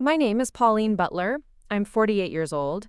My name is Pauline Butler. I'm 48 years old,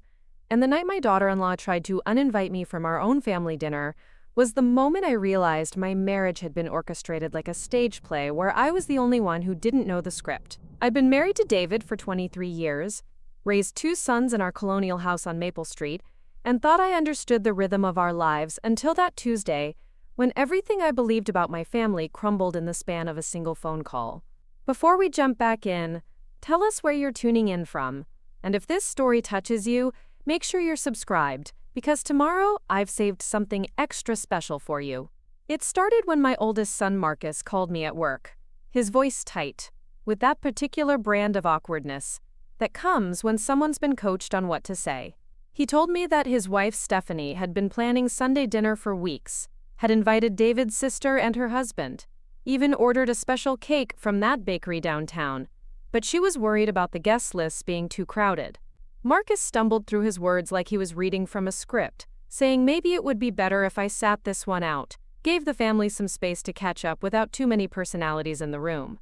and the night my daughter-in-law tried to uninvite me from our own family dinner was the moment I realized my marriage had been orchestrated like a stage play where I was the only one who didn't know the script. I'd been married to David for 23 years, raised two sons in our colonial house on Maple Street, and thought I understood the rhythm of our lives until that Tuesday when everything I believed about my family crumbled in the span of a single phone call. Before we jump back in, tell us where you're tuning in from, and if this story touches you, make sure you're subscribed, because tomorrow I've saved something extra special for you. It started when my oldest son Marcus called me at work, his voice tight, with that particular brand of awkwardness that comes when someone's been coached on what to say. He told me that his wife Stephanie had been planning Sunday dinner for weeks, had invited David's sister and her husband, even ordered a special cake from that bakery downtown, but she was worried about the guest lists being too crowded. Marcus stumbled through his words like he was reading from a script, saying maybe it would be better if I sat this one out, gave the family some space to catch up without too many personalities in the room.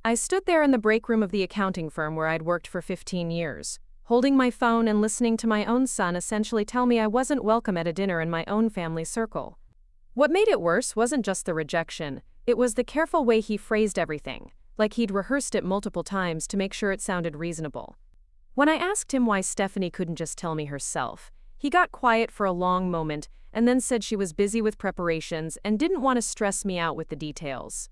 I stood there in the break room of the accounting firm where I'd worked for 15 years, holding my phone and listening to my own son essentially tell me I wasn't welcome at a dinner in my own family circle. What made it worse wasn't just the rejection, it was the careful way he phrased everything, like he'd rehearsed it multiple times to make sure it sounded reasonable. When I asked him why Stephanie couldn't just tell me herself, he got quiet for a long moment and then said she was busy with preparations and didn't want to stress me out with the details.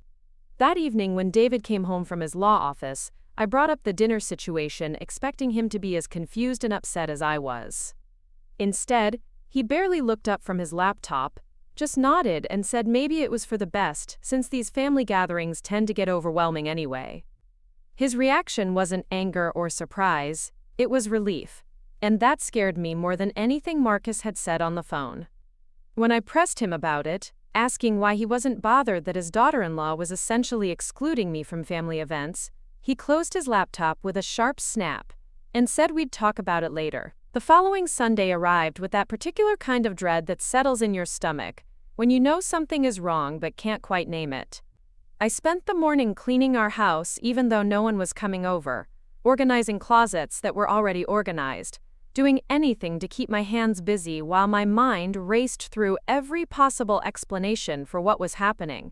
That evening, when David came home from his law office, I brought up the dinner situation, expecting him to be as confused and upset as I was. Instead, he barely looked up from his laptop, just nodded and said maybe it was for the best, since these family gatherings tend to get overwhelming anyway. His reaction wasn't anger or surprise, it was relief, and that scared me more than anything Marcus had said on the phone. When I pressed him about it, asking why he wasn't bothered that his daughter-in-law was essentially excluding me from family events, he closed his laptop with a sharp snap and said we'd talk about it later. The following Sunday arrived with that particular kind of dread that settles in your stomach when you know something is wrong but can't quite name it. I spent the morning cleaning our house even though no one was coming over, organizing closets that were already organized, doing anything to keep my hands busy while my mind raced through every possible explanation for what was happening.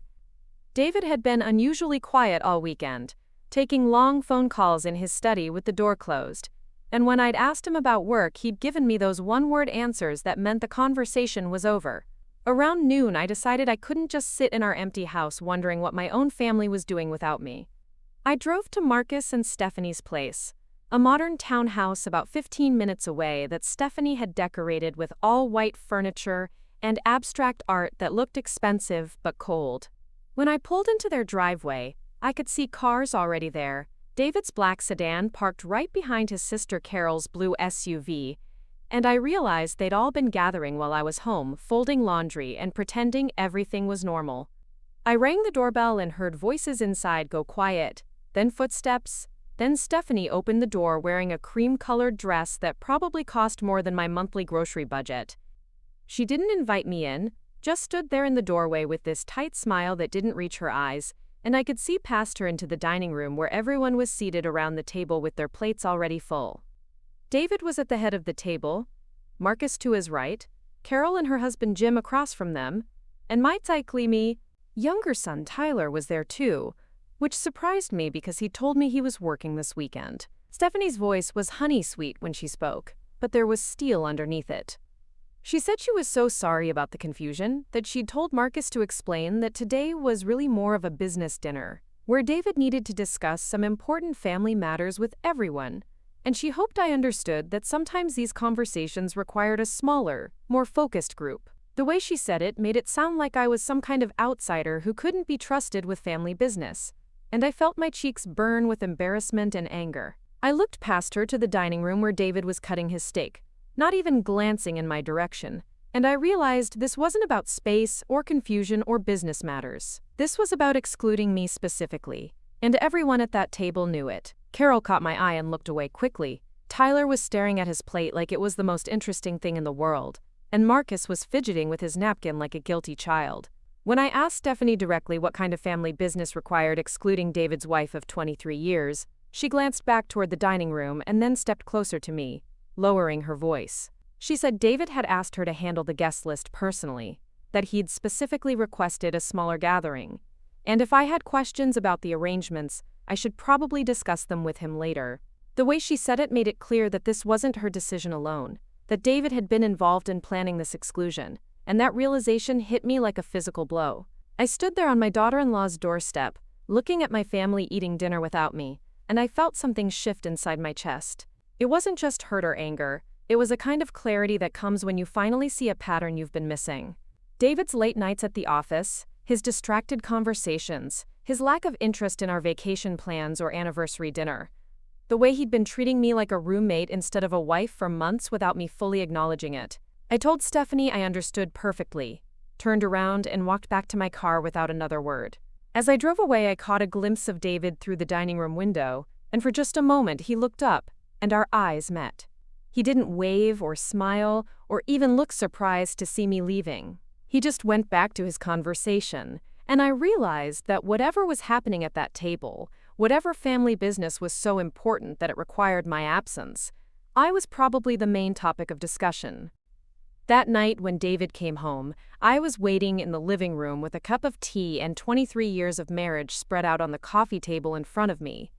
David had been unusually quiet all weekend, taking long phone calls in his study with the door closed, and when I'd asked him about work, he'd given me those one-word answers that meant the conversation was over. Around noon, I decided I couldn't just sit in our empty house wondering what my own family was doing without me. I drove to Marcus and Stephanie's place, a modern townhouse about 15 minutes away that Stephanie had decorated with all-white furniture and abstract art that looked expensive but cold. When I pulled into their driveway, I could see cars already there, David's black sedan parked right behind his sister Carol's blue SUV, and I realized they'd all been gathering while I was home, folding laundry and pretending everything was normal. I rang the doorbell and heard voices inside go quiet, then footsteps, then Stephanie opened the door wearing a cream-colored dress that probably cost more than my monthly grocery budget. She didn't invite me in, just stood there in the doorway with this tight smile that didn't reach her eyes, and I could see past her into the dining room where everyone was seated around the table with their plates already full. David was at the head of the table, Marcus to his right, Carol and her husband Jim across from them, and my me, younger son Tyler was there too, which surprised me because he told me he was working this weekend. Stephanie's voice was honey-sweet when she spoke, but there was steel underneath it. She said she was so sorry about the confusion that she'd told Marcus to explain that today was really more of a business dinner, where David needed to discuss some important family matters with everyone, and she hoped I understood that sometimes these conversations required a smaller, more focused group. The way she said it made it sound like I was some kind of outsider who couldn't be trusted with family business, and I felt my cheeks burn with embarrassment and anger. I looked past her to the dining room where David was cutting his steak, not even glancing in my direction, and I realized this wasn't about space or confusion or business matters. This was about excluding me specifically, and everyone at that table knew it. Carol caught my eye and looked away quickly. Tyler was staring at his plate like it was the most interesting thing in the world, and Marcus was fidgeting with his napkin like a guilty child. When I asked Stephanie directly what kind of family business required excluding David's wife of 23 years, She glanced back toward the dining room and then stepped closer to me, lowering her voice. She said David had asked her to handle the guest list personally, that he'd specifically requested a smaller gathering, and if I had questions about the arrangements, I should probably discuss them with him later. The way she said it made it clear that this wasn't her decision alone, that David had been involved in planning this exclusion, and that realization hit me like a physical blow. I stood there on my daughter-in-law's doorstep, looking at my family eating dinner without me, and I felt something shift inside my chest. It wasn't just hurt or anger, it was a kind of clarity that comes when you finally see a pattern you've been missing. David's late nights at the office, his distracted conversations, his lack of interest in our vacation plans or anniversary dinner. The way he'd been treating me like a roommate instead of a wife for months without me fully acknowledging it. I told Stephanie I understood perfectly, turned around and walked back to my car without another word. As I drove away, I caught a glimpse of David through the dining room window, and for just a moment he looked up, and our eyes met. He didn't wave or smile or even look surprised to see me leaving. He just went back to his conversation, and I realized that whatever was happening at that table, whatever family business was so important that it required my absence, I was probably the main topic of discussion. That night when David came home, I was waiting in the living room with a cup of tea and 23 years of marriage spread out on the coffee table in front of me.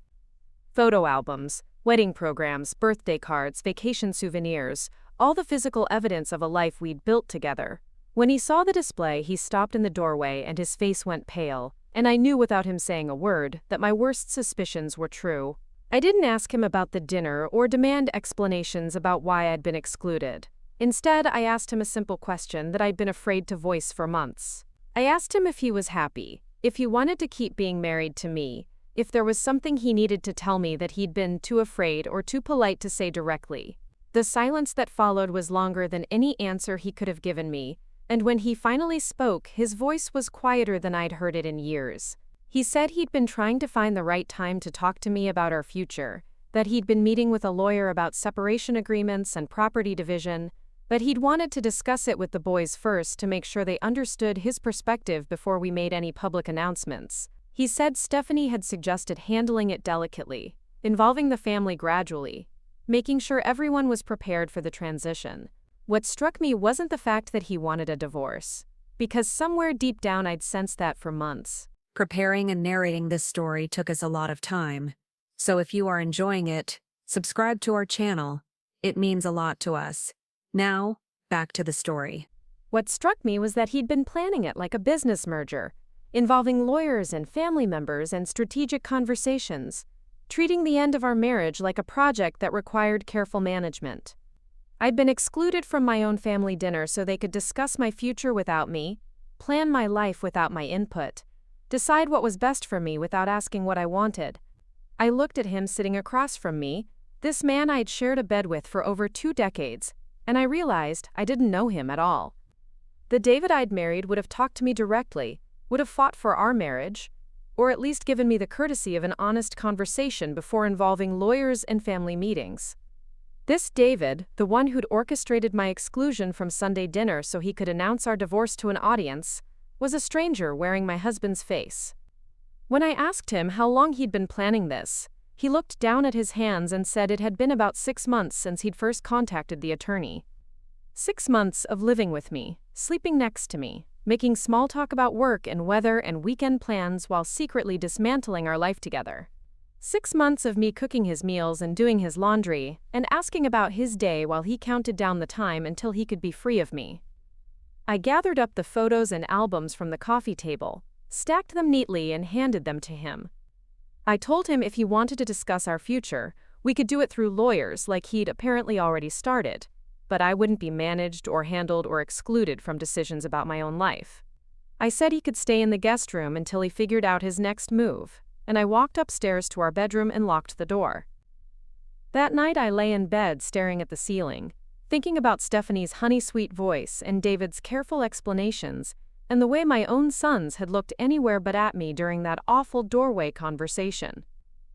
Photo albums, wedding programs, birthday cards, vacation souvenirs, all the physical evidence of a life we'd built together. When he saw the display, he stopped in the doorway and his face went pale, and I knew without him saying a word that my worst suspicions were true. I didn't ask him about the dinner or demand explanations about why I'd been excluded. Instead, I asked him a simple question that I'd been afraid to voice for months. I asked him if he was happy, if he wanted to keep being married to me, if there was something he needed to tell me that he'd been too afraid or too polite to say directly. The silence that followed was longer than any answer he could have given me, and when he finally spoke, his voice was quieter than I'd heard it in years. He said he'd been trying to find the right time to talk to me about our future, that he'd been meeting with a lawyer about separation agreements and property division, but he'd wanted to discuss it with the boys first to make sure they understood his perspective before we made any public announcements. He said Stephanie had suggested handling it delicately, involving the family gradually, making sure everyone was prepared for the transition. What struck me wasn't the fact that he wanted a divorce, because somewhere deep down I'd sensed that for months. Preparing and narrating this story took us a lot of time, so if you are enjoying it, subscribe to our channel. It means a lot to us. Now, back to the story. What struck me was that he'd been planning it like a business merger, involving lawyers and family members and strategic conversations, treating the end of our marriage like a project that required careful management. I'd been excluded from my own family dinner so they could discuss my future without me, plan my life without my input, decide what was best for me without asking what I wanted. I looked at him sitting across from me, this man I'd shared a bed with for over 2 decades, and I realized I didn't know him at all. The David I'd married would have talked to me directly, would have fought for our marriage, or at least given me the courtesy of an honest conversation before involving lawyers and family meetings. This David, the one who'd orchestrated my exclusion from Sunday dinner so he could announce our divorce to an audience, was a stranger wearing my husband's face. When I asked him how long he'd been planning this, he looked down at his hands and said it had been about 6 months since he'd first contacted the attorney. 6 months of living with me, sleeping next to me, making small talk about work and weather and weekend plans while secretly dismantling our life together. 6 months of me cooking his meals and doing his laundry, and asking about his day while he counted down the time until he could be free of me. I gathered up the photos and albums from the coffee table, stacked them neatly and handed them to him. I told him if he wanted to discuss our future, we could do it through lawyers like he'd apparently already started, but I wouldn't be managed or handled or excluded from decisions about my own life. I said he could stay in the guest room until he figured out his next move, and I walked upstairs to our bedroom and locked the door. That night I lay in bed staring at the ceiling, thinking about Stephanie's honey-sweet voice and David's careful explanations, and the way my own sons had looked anywhere but at me during that awful doorway conversation.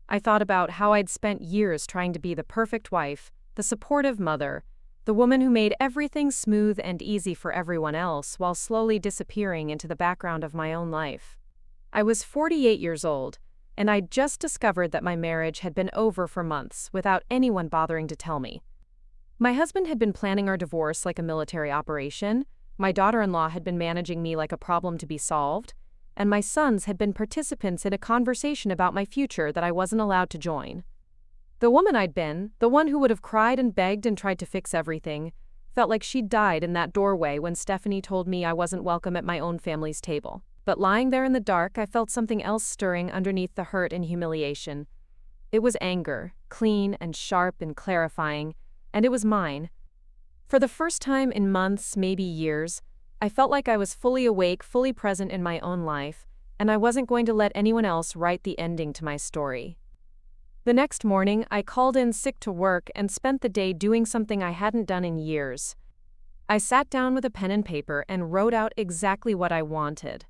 I thought about how I'd spent years trying to be the perfect wife, the supportive mother, the woman who made everything smooth and easy for everyone else while slowly disappearing into the background of my own life. I was 48 years old, and I'd just discovered that my marriage had been over for months without anyone bothering to tell me. My husband had been planning our divorce like a military operation, my daughter-in-law had been managing me like a problem to be solved, and my sons had been participants in a conversation about my future that I wasn't allowed to join. The woman I'd been, the one who would have cried and begged and tried to fix everything, felt like she'd died in that doorway when Stephanie told me I wasn't welcome at my own family's table. But lying there in the dark, I felt something else stirring underneath the hurt and humiliation. It was anger, clean and sharp and clarifying, and it was mine. For the first time in months, maybe years, I felt like I was fully awake, fully present in my own life, and I wasn't going to let anyone else write the ending to my story. The next morning, I called in sick to work and spent the day doing something I hadn't done in years. I sat down with a pen and paper and wrote out exactly what I wanted.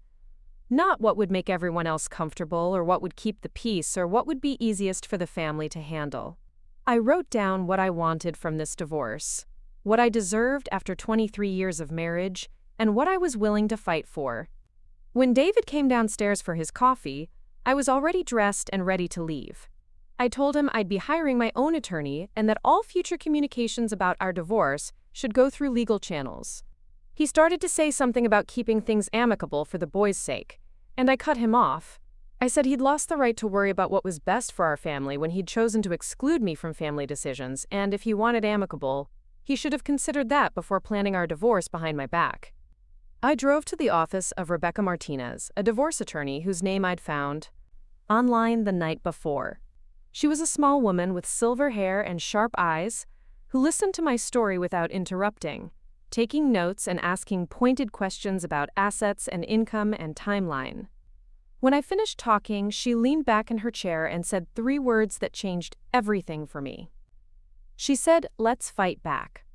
Not what would make everyone else comfortable or what would keep the peace or what would be easiest for the family to handle. I wrote down what I wanted from this divorce, what I deserved after 23 years of marriage, and what I was willing to fight for. When David came downstairs for his coffee, I was already dressed and ready to leave. I told him I'd be hiring my own attorney and that all future communications about our divorce should go through legal channels. He started to say something about keeping things amicable for the boys' sake, and I cut him off. I said he'd lost the right to worry about what was best for our family when he'd chosen to exclude me from family decisions, and if he wanted amicable, he should have considered that before planning our divorce behind my back. I drove to the office of Rebecca Martinez, a divorce attorney whose name I'd found online the night before. She was a small woman with silver hair and sharp eyes who listened to my story without interrupting, taking notes and asking pointed questions about assets and income and timeline. When I finished talking, she leaned back in her chair and said 3 words that changed everything for me. She said, "Let's fight back."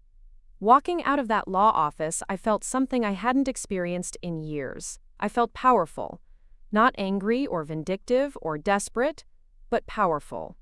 Walking out of that law office, I felt something I hadn't experienced in years. I felt powerful, not angry or vindictive or desperate, but powerful.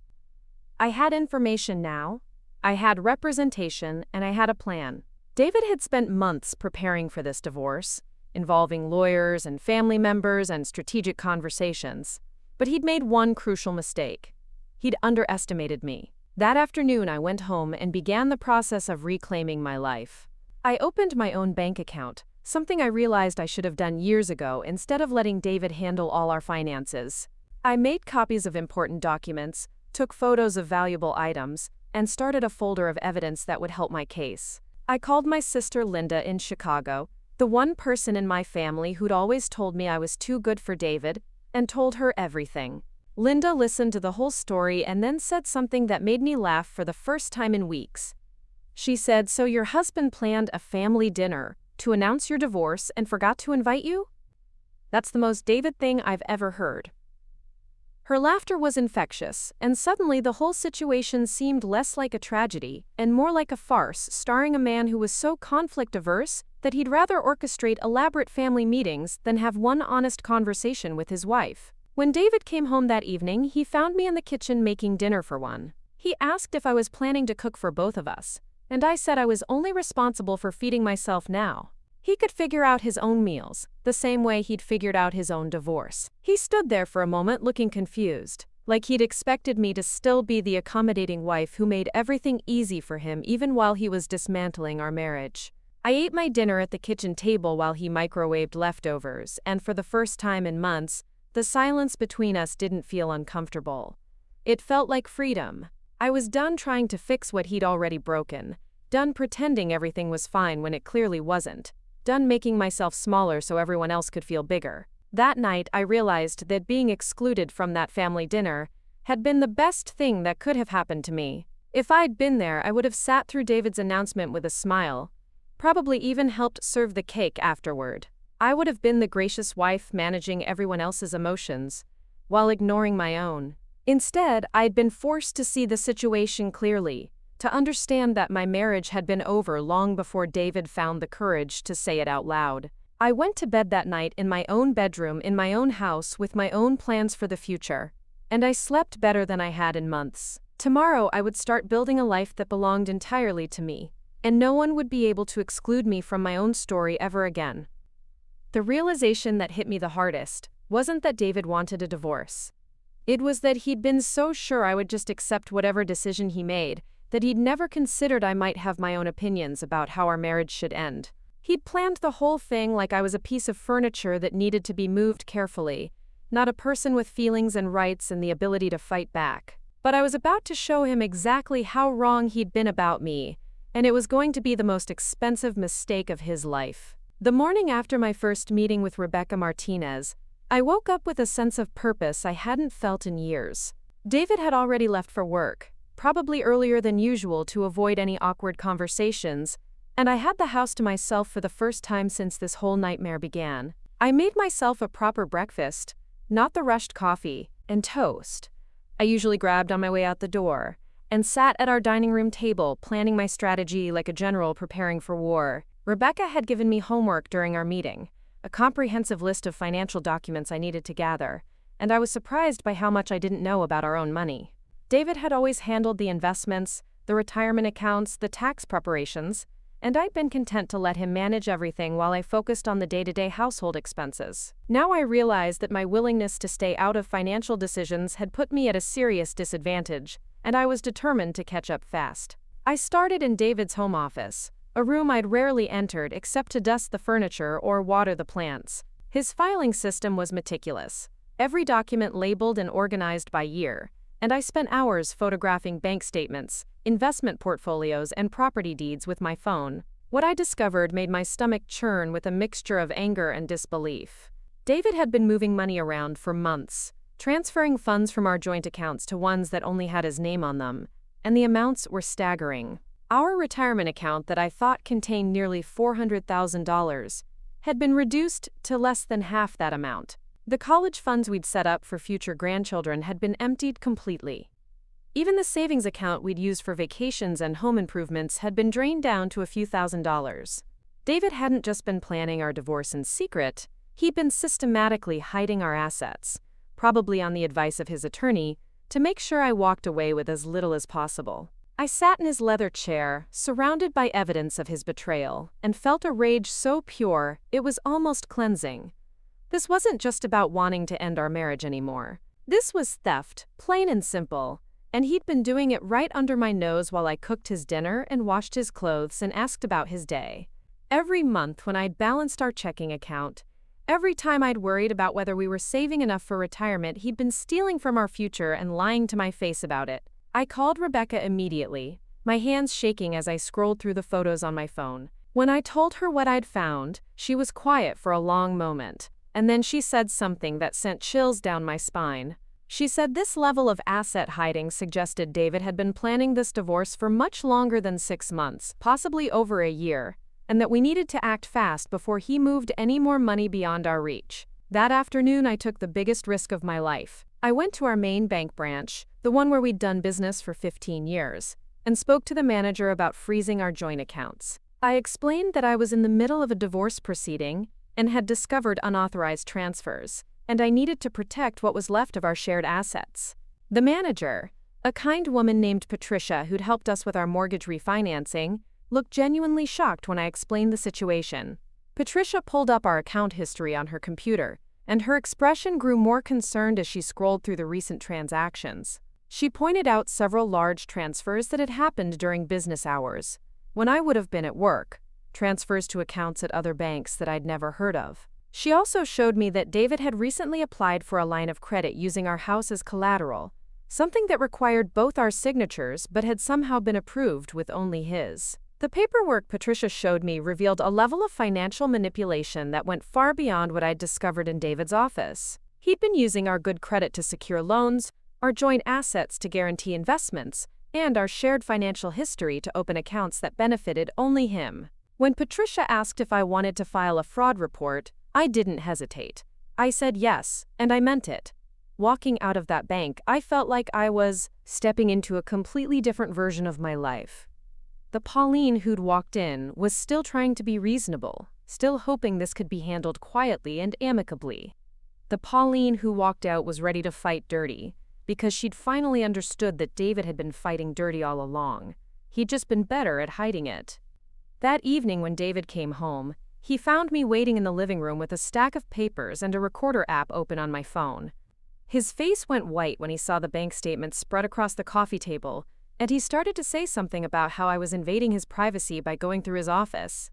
I had information now, I had representation, and I had a plan. David had spent months preparing for this divorce, involving lawyers and family members and strategic conversations. But he'd made one crucial mistake. He'd underestimated me. That afternoon, I went home and began the process of reclaiming my life. I opened my own bank account, something I realized I should have done years ago instead of letting David handle all our finances. I made copies of important documents, took photos of valuable items, and started a folder of evidence that would help my case. I called my sister Linda in Chicago, the one person in my family who'd always told me I was too good for David, and told her everything. Linda listened to the whole story and then said something that made me laugh for the first time in weeks. She said, "So your husband planned a family dinner to announce your divorce and forgot to invite you? That's the most David thing I've ever heard." Her laughter was infectious, and suddenly the whole situation seemed less like a tragedy and more like a farce starring a man who was so conflict-averse that he'd rather orchestrate elaborate family meetings than have one honest conversation with his wife. When David came home that evening, he found me in the kitchen making dinner for one. He asked if I was planning to cook for both of us, and I said I was only responsible for feeding myself now. He could figure out his own meals, the same way he'd figured out his own divorce. He stood there for a moment looking confused, like he'd expected me to still be the accommodating wife who made everything easy for him even while he was dismantling our marriage. I ate my dinner at the kitchen table while he microwaved leftovers, and for the first time in months, the silence between us didn't feel uncomfortable. It felt like freedom. I was done trying to fix what he'd already broken, done pretending everything was fine when it clearly wasn't. Done making myself smaller so everyone else could feel bigger. That night, I realized that being excluded from that family dinner had been the best thing that could have happened to me. If I'd been there, I would have sat through David's announcement with a smile, probably even helped serve the cake afterward. I would have been the gracious wife managing everyone else's emotions, while ignoring my own. Instead, I'd been forced to see the situation clearly, to understand that my marriage had been over long before David found the courage to say it out loud. I went to bed that night in my own bedroom in my own house with my own plans for the future, and I slept better than I had in months. Tomorrow I would start building a life that belonged entirely to me, and no one would be able to exclude me from my own story ever again. The realization that hit me the hardest wasn't that David wanted a divorce. It was that he'd been so sure I would just accept whatever decision he made, that he'd never considered I might have my own opinions about how our marriage should end. He'd planned the whole thing like I was a piece of furniture that needed to be moved carefully, not a person with feelings and rights and the ability to fight back. But I was about to show him exactly how wrong he'd been about me, and it was going to be the most expensive mistake of his life. The morning after my first meeting with Rebecca Martinez, I woke up with a sense of purpose I hadn't felt in years. David had already left for work, probably earlier than usual to avoid any awkward conversations, and I had the house to myself for the first time since this whole nightmare began. I made myself a proper breakfast, not the rushed coffee, and toast I usually grabbed on my way out the door, and sat at our dining room table planning my strategy like a general preparing for war. Rebecca had given me homework during our meeting, a comprehensive list of financial documents I needed to gather, and I was surprised by how much I didn't know about our own money. David had always handled the investments, the retirement accounts, the tax preparations, and I'd been content to let him manage everything while I focused on the day-to-day household expenses. Now I realized that my willingness to stay out of financial decisions had put me at a serious disadvantage, and I was determined to catch up fast. I started in David's home office, a room I'd rarely entered except to dust the furniture or water the plants. His filing system was meticulous, every document labeled and organized by year, and I spent hours photographing bank statements, investment portfolios, and property deeds with my phone. What I discovered made my stomach churn with a mixture of anger and disbelief. David had been moving money around for months, transferring funds from our joint accounts to ones that only had his name on them, and the amounts were staggering. Our retirement account that I thought contained nearly $400,000 had been reduced to less than half that amount. The college funds we'd set up for future grandchildren had been emptied completely. Even the savings account we'd used for vacations and home improvements had been drained down to a few $1,000s. David hadn't just been planning our divorce in secret, he'd been systematically hiding our assets, probably on the advice of his attorney, to make sure I walked away with as little as possible. I sat in his leather chair, surrounded by evidence of his betrayal, and felt a rage so pure it was almost cleansing. This wasn't just about wanting to end our marriage anymore. This was theft, plain and simple, and he'd been doing it right under my nose while I cooked his dinner and washed his clothes and asked about his day. Every month when I'd balanced our checking account, every time I'd worried about whether we were saving enough for retirement, he'd been stealing from our future and lying to my face about it. I called Rebecca immediately, my hands shaking as I scrolled through the photos on my phone. When I told her what I'd found, she was quiet for a long moment. And then she said something that sent chills down my spine. She said this level of asset hiding suggested David had been planning this divorce for much longer than 6 months, possibly over a year, and that we needed to act fast before he moved any more money beyond our reach. That afternoon, I took the biggest risk of my life. I went to our main bank branch, the one where we'd done business for 15 years, and spoke to the manager about freezing our joint accounts. I explained that I was in the middle of a divorce proceeding and had discovered unauthorized transfers, and I needed to protect what was left of our shared assets. The manager, a kind woman named Patricia who'd helped us with our mortgage refinancing, looked genuinely shocked when I explained the situation. Patricia pulled up our account history on her computer, and her expression grew more concerned as she scrolled through the recent transactions. She pointed out several large transfers that had happened during business hours, when I would have been at work, transfers to accounts at other banks that I'd never heard of. She also showed me that David had recently applied for a line of credit using our house as collateral, something that required both our signatures but had somehow been approved with only his. The paperwork Patricia showed me revealed a level of financial manipulation that went far beyond what I'd discovered in David's office. He'd been using our good credit to secure loans, our joint assets to guarantee investments, and our shared financial history to open accounts that benefited only him. When Patricia asked if I wanted to file a fraud report, I didn't hesitate. I said yes, and I meant it. Walking out of that bank, I felt like I was stepping into a completely different version of my life. The Pauline who'd walked in was still trying to be reasonable, still hoping this could be handled quietly and amicably. The Pauline who walked out was ready to fight dirty, because she'd finally understood that David had been fighting dirty all along. He'd just been better at hiding it. That evening when David came home, he found me waiting in the living room with a stack of papers and a recorder app open on my phone. His face went white when he saw the bank statements spread across the coffee table, and he started to say something about how I was invading his privacy by going through his office.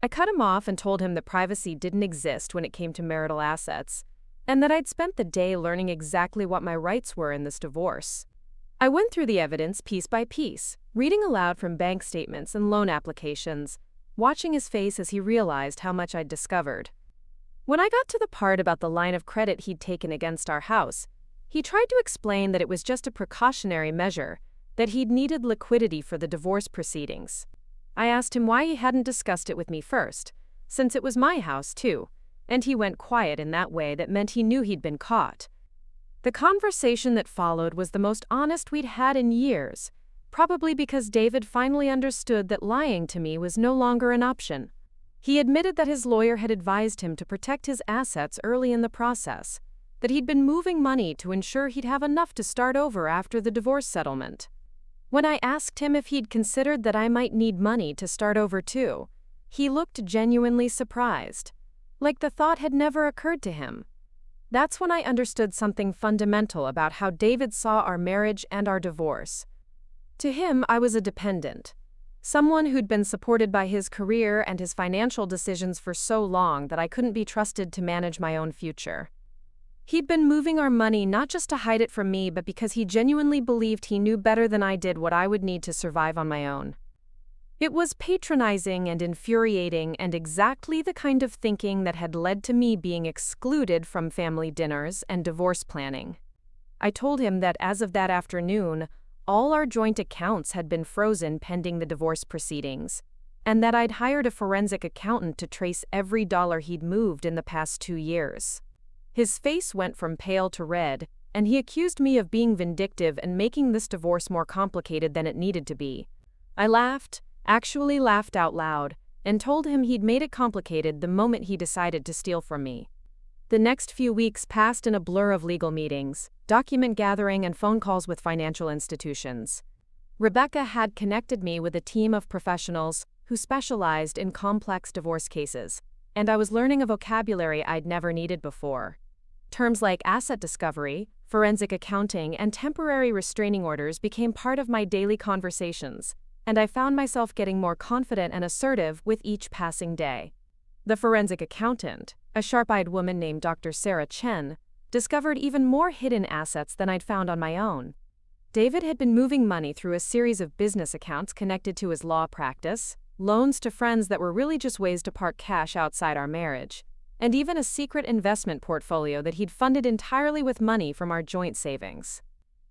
I cut him off and told him that privacy didn't exist when it came to marital assets, and that I'd spent the day learning exactly what my rights were in this divorce. I went through the evidence piece by piece, reading aloud from bank statements and loan applications, watching his face as he realized how much I'd discovered. When I got to the part about the line of credit he'd taken against our house, he tried to explain that it was just a precautionary measure, that he'd needed liquidity for the divorce proceedings. I asked him why he hadn't discussed it with me first, since it was my house too, and he went quiet in that way that meant he knew he'd been caught. The conversation that followed was the most honest we'd had in years, probably because David finally understood that lying to me was no longer an option. He admitted that his lawyer had advised him to protect his assets early in the process, that he'd been moving money to ensure he'd have enough to start over after the divorce settlement. When I asked him if he'd considered that I might need money to start over too, he looked genuinely surprised, like the thought had never occurred to him. That's when I understood something fundamental about how David saw our marriage and our divorce. To him, I was a dependent, someone who'd been supported by his career and his financial decisions for so long that I couldn't be trusted to manage my own future. He'd been moving our money not just to hide it from me, but because he genuinely believed he knew better than I did what I would need to survive on my own. It was patronizing and infuriating, and exactly the kind of thinking that had led to me being excluded from family dinners and divorce planning. I told him that as of that afternoon, all our joint accounts had been frozen pending the divorce proceedings, and that I'd hired a forensic accountant to trace every dollar he'd moved in the past 2 years. His face went from pale to red, and he accused me of being vindictive and making this divorce more complicated than it needed to be. I laughed, actually laughed out loud, and told him he'd made it complicated the moment he decided to steal from me. The next few weeks passed in a blur of legal meetings, document gathering, and phone calls with financial institutions. Rebecca had connected me with a team of professionals who specialized in complex divorce cases, and I was learning a vocabulary I'd never needed before. Terms like asset discovery, forensic accounting, and temporary restraining orders became part of my daily conversations, and I found myself getting more confident and assertive with each passing day. The forensic accountant, a sharp-eyed woman named Dr. Sarah Chen, discovered even more hidden assets than I'd found on my own. David had been moving money through a series of business accounts connected to his law practice, loans to friends that were really just ways to park cash outside our marriage, and even a secret investment portfolio that he'd funded entirely with money from our joint savings.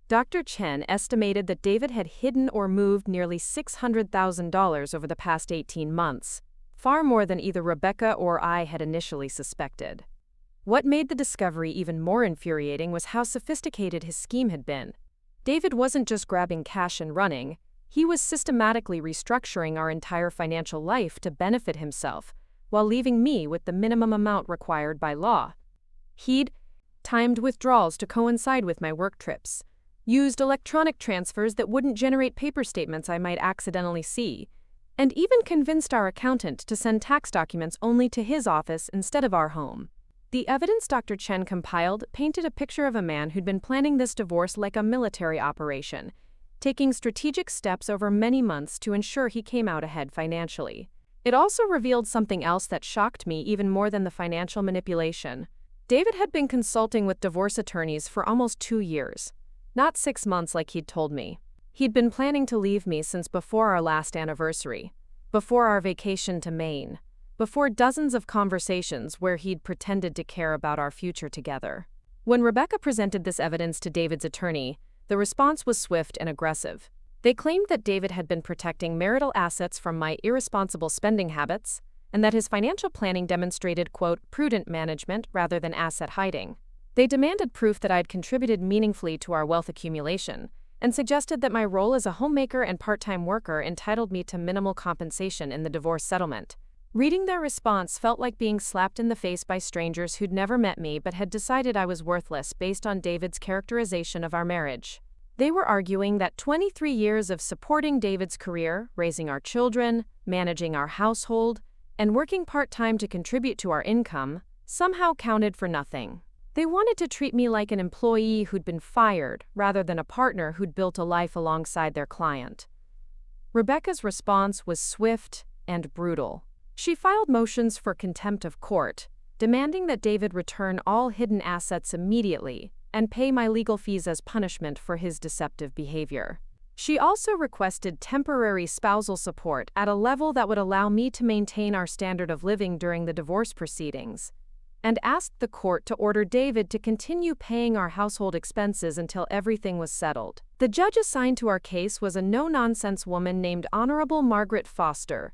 Dr. Chen estimated that David had hidden or moved nearly $600,000 over the past 18 months, far more than either Rebecca or I had initially suspected. What made the discovery even more infuriating was how sophisticated his scheme had been. David wasn't just grabbing cash and running, he was systematically restructuring our entire financial life to benefit himself, while leaving me with the minimum amount required by law. He'd timed withdrawals to coincide with my work trips, used electronic transfers that wouldn't generate paper statements I might accidentally see, and even convinced our accountant to send tax documents only to his office instead of our home. The evidence Dr. Chen compiled painted a picture of a man who'd been planning this divorce like a military operation, taking strategic steps over many months to ensure he came out ahead financially. It also revealed something else that shocked me even more than the financial manipulation. David had been consulting with divorce attorneys for almost 2 years, not 6 months like he'd told me. He'd been planning to leave me since before our last anniversary, before our vacation to Maine, before dozens of conversations where he'd pretended to care about our future together. When Rebecca presented this evidence to David's attorney, the response was swift and aggressive. They claimed that David had been protecting marital assets from my irresponsible spending habits, and that his financial planning demonstrated, quote, prudent management rather than asset hiding. They demanded proof that I'd contributed meaningfully to our wealth accumulation, and suggested that my role as a homemaker and part-time worker entitled me to minimal compensation in the divorce settlement. Reading their response felt like being slapped in the face by strangers who'd never met me but had decided I was worthless based on David's characterization of our marriage. They were arguing that 23 years of supporting David's career, raising our children, managing our household, and working part-time to contribute to our income somehow counted for nothing. They wanted to treat me like an employee who'd been fired rather than a partner who'd built a life alongside their client. Rebecca's response was swift and brutal. She filed motions for contempt of court, demanding that David return all hidden assets immediately and pay my legal fees as punishment for his deceptive behavior. She also requested temporary spousal support at a level that would allow me to maintain our standard of living during the divorce proceedings, and asked the court to order David to continue paying our household expenses until everything was settled. The judge assigned to our case was a no-nonsense woman named Honorable Margaret Foster,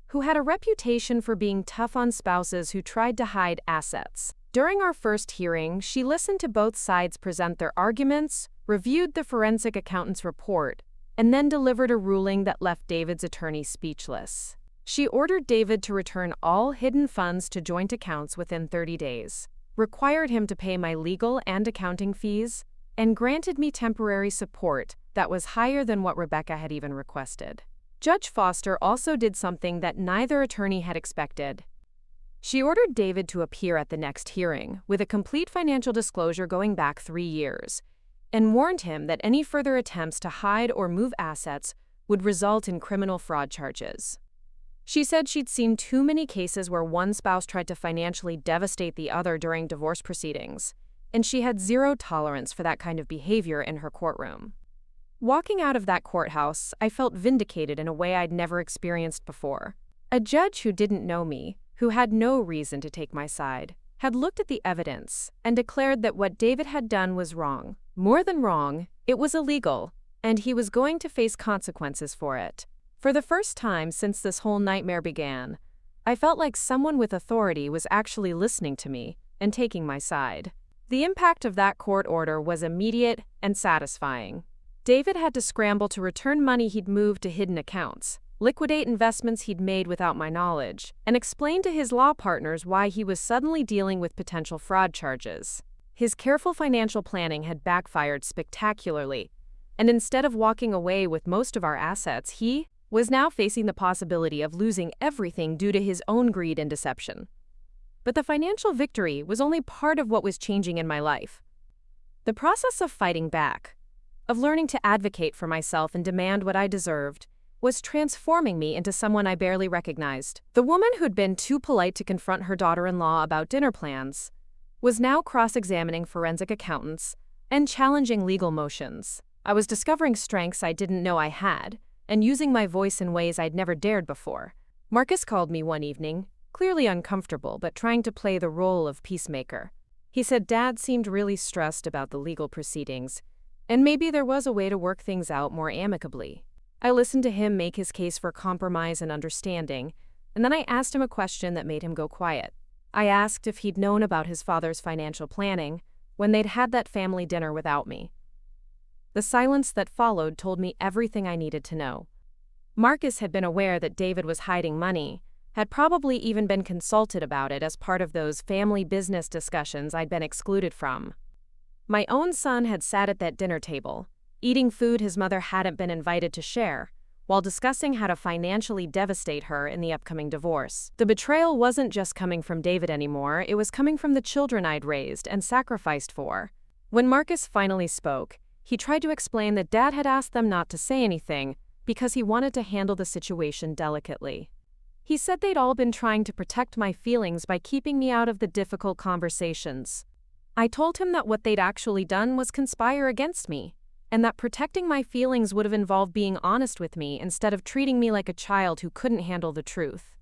who had a reputation for being tough on spouses who tried to hide assets. During our first hearing, she listened to both sides present their arguments, reviewed the forensic accountant's report, and then delivered a ruling that left David's attorney speechless. She ordered David to return all hidden funds to joint accounts within 30 days, required him to pay my legal and accounting fees, and granted me temporary support that was higher than what Rebecca had even requested. Judge Foster also did something that neither attorney had expected. She ordered David to appear at the next hearing with a complete financial disclosure going back 3 years, and warned him that any further attempts to hide or move assets would result in criminal fraud charges. She said she'd seen too many cases where one spouse tried to financially devastate the other during divorce proceedings, and she had zero tolerance for that kind of behavior in her courtroom. Walking out of that courthouse, I felt vindicated in a way I'd never experienced before. A judge who didn't know me, who had no reason to take my side, had looked at the evidence and declared that what David had done was wrong. More than wrong, it was illegal, and he was going to face consequences for it. For the first time since this whole nightmare began, I felt like someone with authority was actually listening to me and taking my side. The impact of that court order was immediate and satisfying. David had to scramble to return money he'd moved to hidden accounts, liquidate investments he'd made without my knowledge, and explain to his law partners why he was suddenly dealing with potential fraud charges. His careful financial planning had backfired spectacularly, and instead of walking away with most of our assets, he was now facing the possibility of losing everything due to his own greed and deception. But the financial victory was only part of what was changing in my life. The process of fighting back, of learning to advocate for myself and demand what I deserved, was transforming me into someone I barely recognized. The woman who'd been too polite to confront her daughter-in-law about dinner plans was now cross-examining forensic accountants and challenging legal motions. I was discovering strengths I didn't know I had, and using my voice in ways I'd never dared before. Marcus called me one evening, clearly uncomfortable but trying to play the role of peacemaker. He said Dad seemed really stressed about the legal proceedings, and maybe there was a way to work things out more amicably. I listened to him make his case for compromise and understanding, and then I asked him a question that made him go quiet. I asked if he'd known about his father's financial planning when they'd had that family dinner without me. The silence that followed told me everything I needed to know. Marcus had been aware that David was hiding money, had probably even been consulted about it as part of those family business discussions I'd been excluded from. My own son had sat at that dinner table, eating food his mother hadn't been invited to share, while discussing how to financially devastate her in the upcoming divorce. The betrayal wasn't just coming from David anymore, it was coming from the children I'd raised and sacrificed for. When Marcus finally spoke, he tried to explain that Dad had asked them not to say anything because he wanted to handle the situation delicately. He said they'd all been trying to protect my feelings by keeping me out of the difficult conversations. I told him that what they'd actually done was conspire against me, and that protecting my feelings would have involved being honest with me instead of treating me like a child who couldn't handle the truth.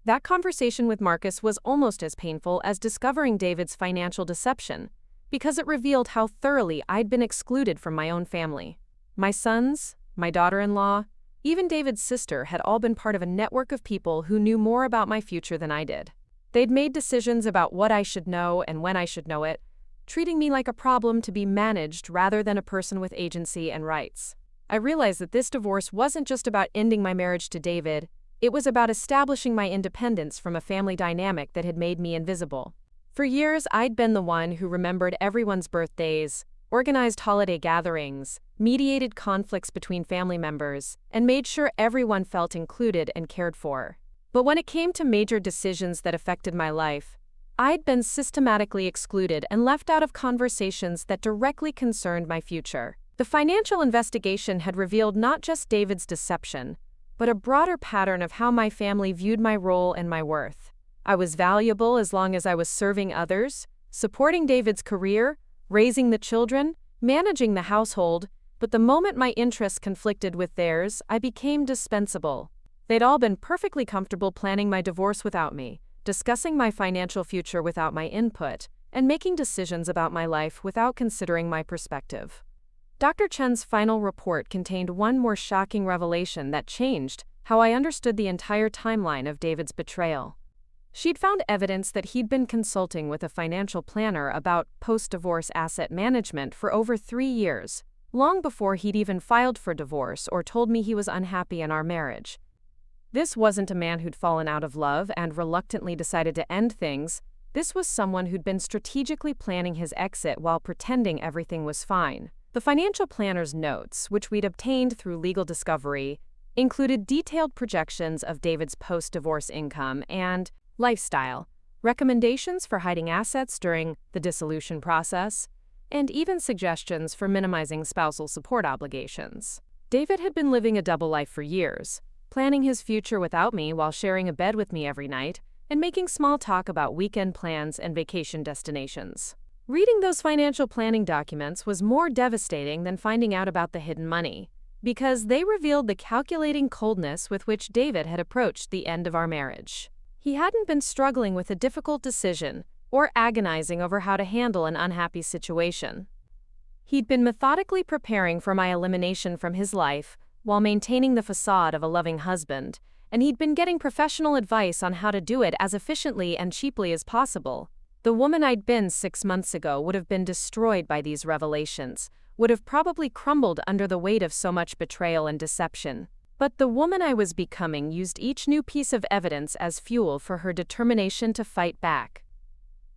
That conversation with Marcus was almost as painful as discovering David's financial deception, because it revealed how thoroughly I'd been excluded from my own family. My sons, my daughter-in-law, even David's sister had all been part of a network of people who knew more about my future than I did. They'd made decisions about what I should know and when I should know it, treating me like a problem to be managed rather than a person with agency and rights. I realized that this divorce wasn't just about ending my marriage to David, it was about establishing my independence from a family dynamic that had made me invisible. For years, I'd been the one who remembered everyone's birthdays, organized holiday gatherings, mediated conflicts between family members, and made sure everyone felt included and cared for. But when it came to major decisions that affected my life, I'd been systematically excluded and left out of conversations that directly concerned my future. The financial investigation had revealed not just David's deception, but a broader pattern of how my family viewed my role and my worth. I was valuable as long as I was serving others, supporting David's career, raising the children, managing the household, but the moment my interests conflicted with theirs, I became dispensable. They'd all been perfectly comfortable planning my divorce without me, discussing my financial future without my input, and making decisions about my life without considering my perspective. Dr. Chen's final report contained one more shocking revelation that changed how I understood the entire timeline of David's betrayal. She'd found evidence that he'd been consulting with a financial planner about post-divorce asset management for over 3 years, long before he'd even filed for divorce or told me he was unhappy in our marriage. This wasn't a man who'd fallen out of love and reluctantly decided to end things. This was someone who'd been strategically planning his exit while pretending everything was fine. The financial planner's notes, which we'd obtained through legal discovery, included detailed projections of David's post-divorce income and lifestyle, recommendations for hiding assets during the dissolution process, and even suggestions for minimizing spousal support obligations. David had been living a double life for years, planning his future without me while sharing a bed with me every night, and making small talk about weekend plans and vacation destinations. Reading those financial planning documents was more devastating than finding out about the hidden money, because they revealed the calculating coldness with which David had approached the end of our marriage. He hadn't been struggling with a difficult decision or agonizing over how to handle an unhappy situation. He'd been methodically preparing for my elimination from his life while maintaining the facade of a loving husband, and he'd been getting professional advice on how to do it as efficiently and cheaply as possible. The woman I'd been 6 months ago would have been destroyed by these revelations, would have probably crumbled under the weight of so much betrayal and deception. But the woman I was becoming used each new piece of evidence as fuel for her determination to fight back.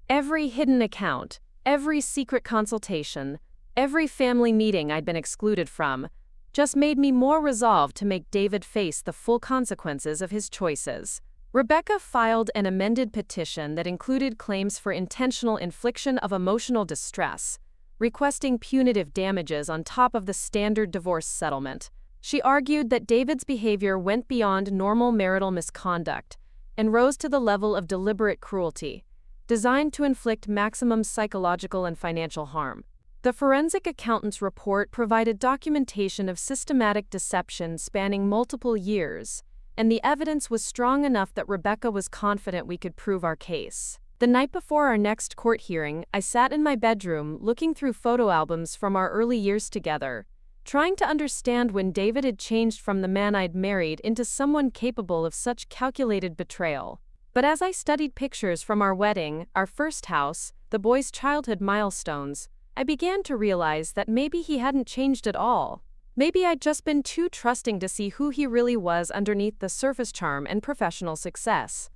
Every hidden account, every secret consultation, every family meeting I'd been excluded from, just made me more resolved to make David face the full consequences of his choices. Rebecca filed an amended petition that included claims for intentional infliction of emotional distress, requesting punitive damages on top of the standard divorce settlement. She argued that David's behavior went beyond normal marital misconduct and rose to the level of deliberate cruelty, designed to inflict maximum psychological and financial harm. The forensic accountant's report provided documentation of systematic deception spanning multiple years, and the evidence was strong enough that Rebecca was confident we could prove our case. The night before our next court hearing, I sat in my bedroom looking through photo albums from our early years together, trying to understand when David had changed from the man I'd married into someone capable of such calculated betrayal. But as I studied pictures from our wedding, our first house, the boys' childhood milestones, I began to realize that maybe he hadn't changed at all. Maybe I'd just been too trusting to see who he really was underneath the surface charm and professional success.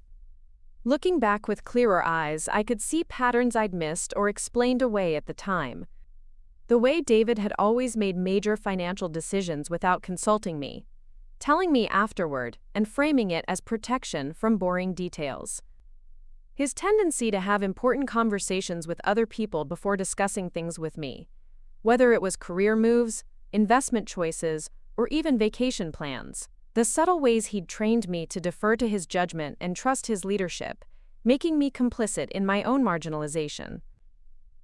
Looking back with clearer eyes, I could see patterns I'd missed or explained away at the time. The way David had always made major financial decisions without consulting me, telling me afterward, and framing it as protection from boring details. His tendency to have important conversations with other people before discussing things with me, whether it was career moves, investment choices, or even vacation plans. The subtle ways he'd trained me to defer to his judgment and trust his leadership, making me complicit in my own marginalization.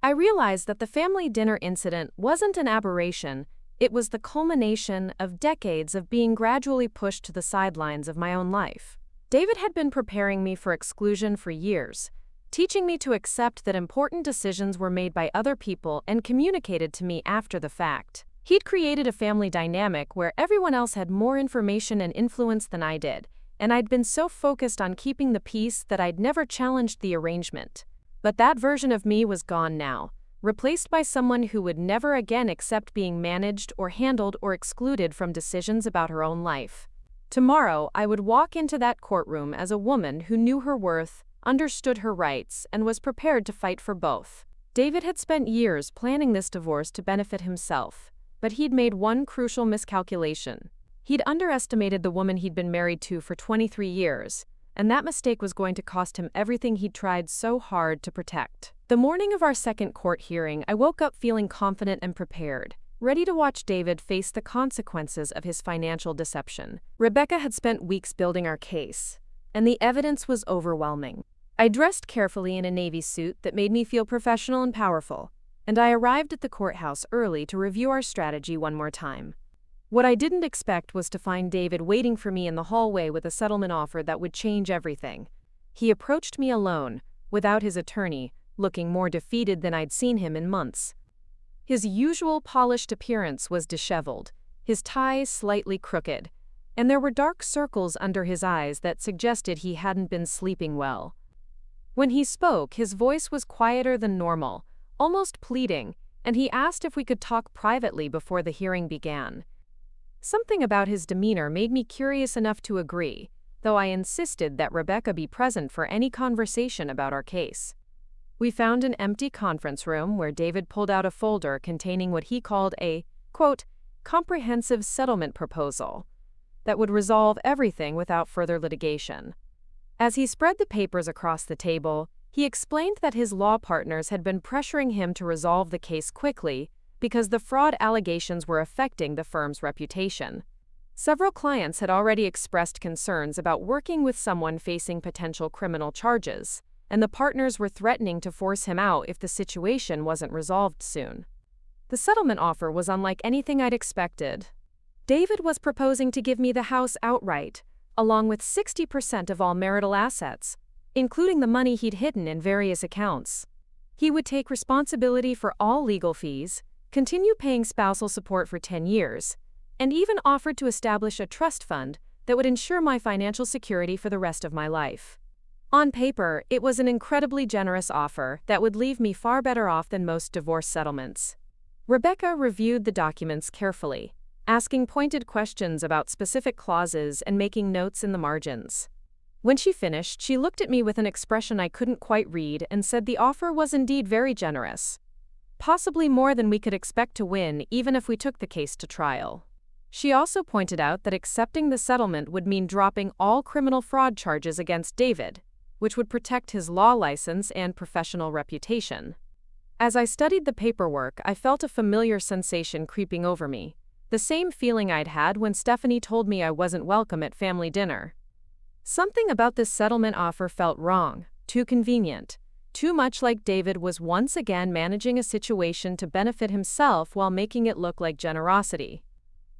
I realized that the family dinner incident wasn't an aberration, it was the culmination of decades of being gradually pushed to the sidelines of my own life. David had been preparing me for exclusion for years, teaching me to accept that important decisions were made by other people and communicated to me after the fact. He'd created a family dynamic where everyone else had more information and influence than I did, and I'd been so focused on keeping the peace that I'd never challenged the arrangement. But that version of me was gone now, replaced by someone who would never again accept being managed or handled or excluded from decisions about her own life. Tomorrow, I would walk into that courtroom as a woman who knew her worth, understood her rights, and was prepared to fight for both. David had spent years planning this divorce to benefit himself, but he'd made one crucial miscalculation. He'd underestimated the woman he'd been married to for 23 years, and that mistake was going to cost him everything he'd tried so hard to protect. The morning of our second court hearing, I woke up feeling confident and prepared, ready to watch David face the consequences of his financial deception. Rebecca had spent weeks building our case, and the evidence was overwhelming. I dressed carefully in a navy suit that made me feel professional and powerful, and I arrived at the courthouse early to review our strategy one more time. What I didn't expect was to find David waiting for me in the hallway with a settlement offer that would change everything. He approached me alone, without his attorney, looking more defeated than I'd seen him in months. His usual polished appearance was disheveled, his tie slightly crooked, and there were dark circles under his eyes that suggested he hadn't been sleeping well. When he spoke, his voice was quieter than normal, almost pleading, and he asked if we could talk privately before the hearing began. Something about his demeanor made me curious enough to agree, though I insisted that Rebecca be present for any conversation about our case. We found an empty conference room where David pulled out a folder containing what he called a, quote, comprehensive settlement proposal that would resolve everything without further litigation. As he spread the papers across the table, he explained that his law partners had been pressuring him to resolve the case quickly because the fraud allegations were affecting the firm's reputation. Several clients had already expressed concerns about working with someone facing potential criminal charges, and the partners were threatening to force him out if the situation wasn't resolved soon. The settlement offer was unlike anything I'd expected. David was proposing to give me the house outright, along with 60% of all marital assets, including the money he'd hidden in various accounts. He would take responsibility for all legal fees, continue paying spousal support for 10 years, and even offered to establish a trust fund that would ensure my financial security for the rest of my life. On paper, it was an incredibly generous offer that would leave me far better off than most divorce settlements. Rebecca reviewed the documents carefully, asking pointed questions about specific clauses and making notes in the margins. When she finished, she looked at me with an expression I couldn't quite read and said the offer was indeed very generous. Possibly more than we could expect to win even if we took the case to trial. She also pointed out that accepting the settlement would mean dropping all criminal fraud charges against David, which would protect his law license and professional reputation. As I studied the paperwork, I felt a familiar sensation creeping over me, the same feeling I'd had when Stephanie told me I wasn't welcome at family dinner. Something about this settlement offer felt wrong, too convenient. Too much like David was once again managing a situation to benefit himself while making it look like generosity.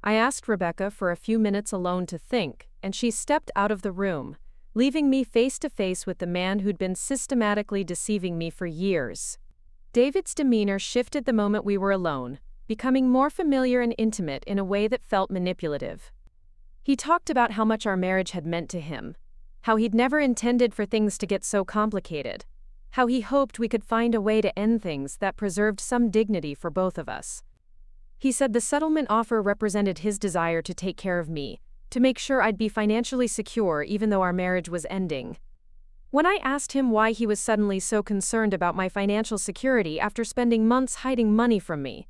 I asked Rebecca for a few minutes alone to think, and she stepped out of the room, leaving me face to face with the man who'd been systematically deceiving me for years. David's demeanor shifted the moment we were alone, becoming more familiar and intimate in a way that felt manipulative. He talked about how much our marriage had meant to him, how he'd never intended for things to get so complicated, how he hoped we could find a way to end things that preserved some dignity for both of us. He said the settlement offer represented his desire to take care of me, to make sure I'd be financially secure even though our marriage was ending. When I asked him why he was suddenly so concerned about my financial security after spending months hiding money from me,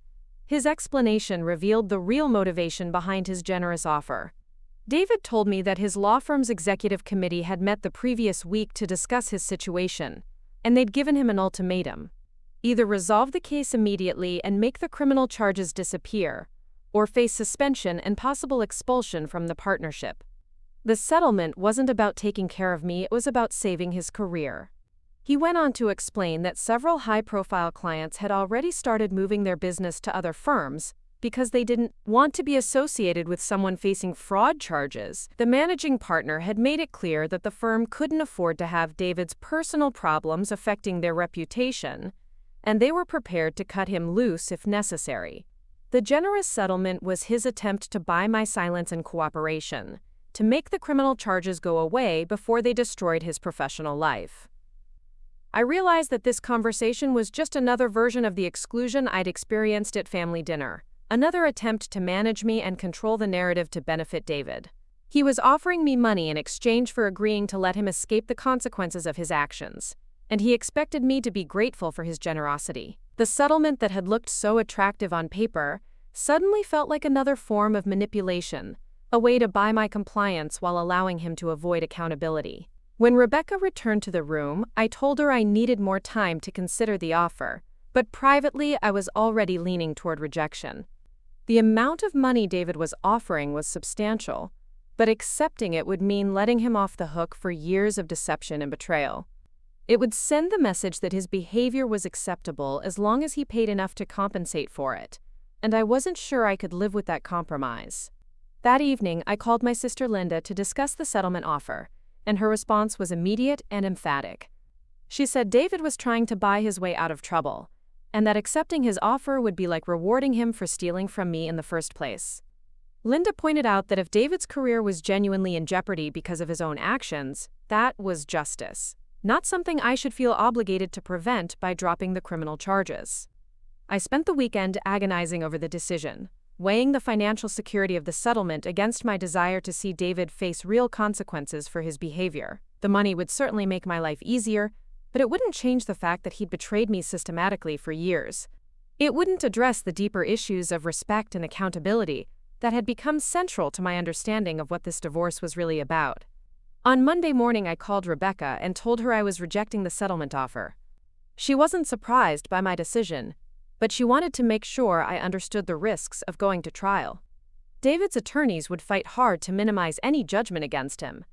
his explanation revealed the real motivation behind his generous offer. David told me that his law firm's executive committee had met the previous week to discuss his situation, and they'd given him an ultimatum. Either resolve the case immediately and make the criminal charges disappear, or face suspension and possible expulsion from the partnership. The settlement wasn't about taking care of me, it was about saving his career. He went on to explain that several high-profile clients had already started moving their business to other firms because they didn't want to be associated with someone facing fraud charges. The managing partner had made it clear that the firm couldn't afford to have David's personal problems affecting their reputation, and they were prepared to cut him loose if necessary. The generous settlement was his attempt to buy my silence and cooperation, to make the criminal charges go away before they destroyed his professional life. I realized that this conversation was just another version of the exclusion I'd experienced at family dinner. Another attempt to manage me and control the narrative to benefit David. He was offering me money in exchange for agreeing to let him escape the consequences of his actions, and he expected me to be grateful for his generosity. The settlement that had looked so attractive on paper suddenly felt like another form of manipulation, a way to buy my compliance while allowing him to avoid accountability. When Rebecca returned to the room, I told her I needed more time to consider the offer, but privately I was already leaning toward rejection. The amount of money David was offering was substantial, but accepting it would mean letting him off the hook for years of deception and betrayal. It would send the message that his behavior was acceptable as long as he paid enough to compensate for it, and I wasn't sure I could live with that compromise. That evening, I called my sister Linda to discuss the settlement offer, and her response was immediate and emphatic. She said David was trying to buy his way out of trouble, and that accepting his offer would be like rewarding him for stealing from me in the first place. Linda pointed out that if David's career was genuinely in jeopardy because of his own actions, that was justice, not something I should feel obligated to prevent by dropping the criminal charges. I spent the weekend agonizing over the decision, weighing the financial security of the settlement against my desire to see David face real consequences for his behavior. The money would certainly make my life easier, but it wouldn't change the fact that he'd betrayed me systematically for years. It wouldn't address the deeper issues of respect and accountability that had become central to my understanding of what this divorce was really about. On Monday morning, I called Rebecca and told her I was rejecting the settlement offer. She wasn't surprised by my decision, but she wanted to make sure I understood the risks of going to trial. David's attorneys would fight hard to minimize any judgment against him,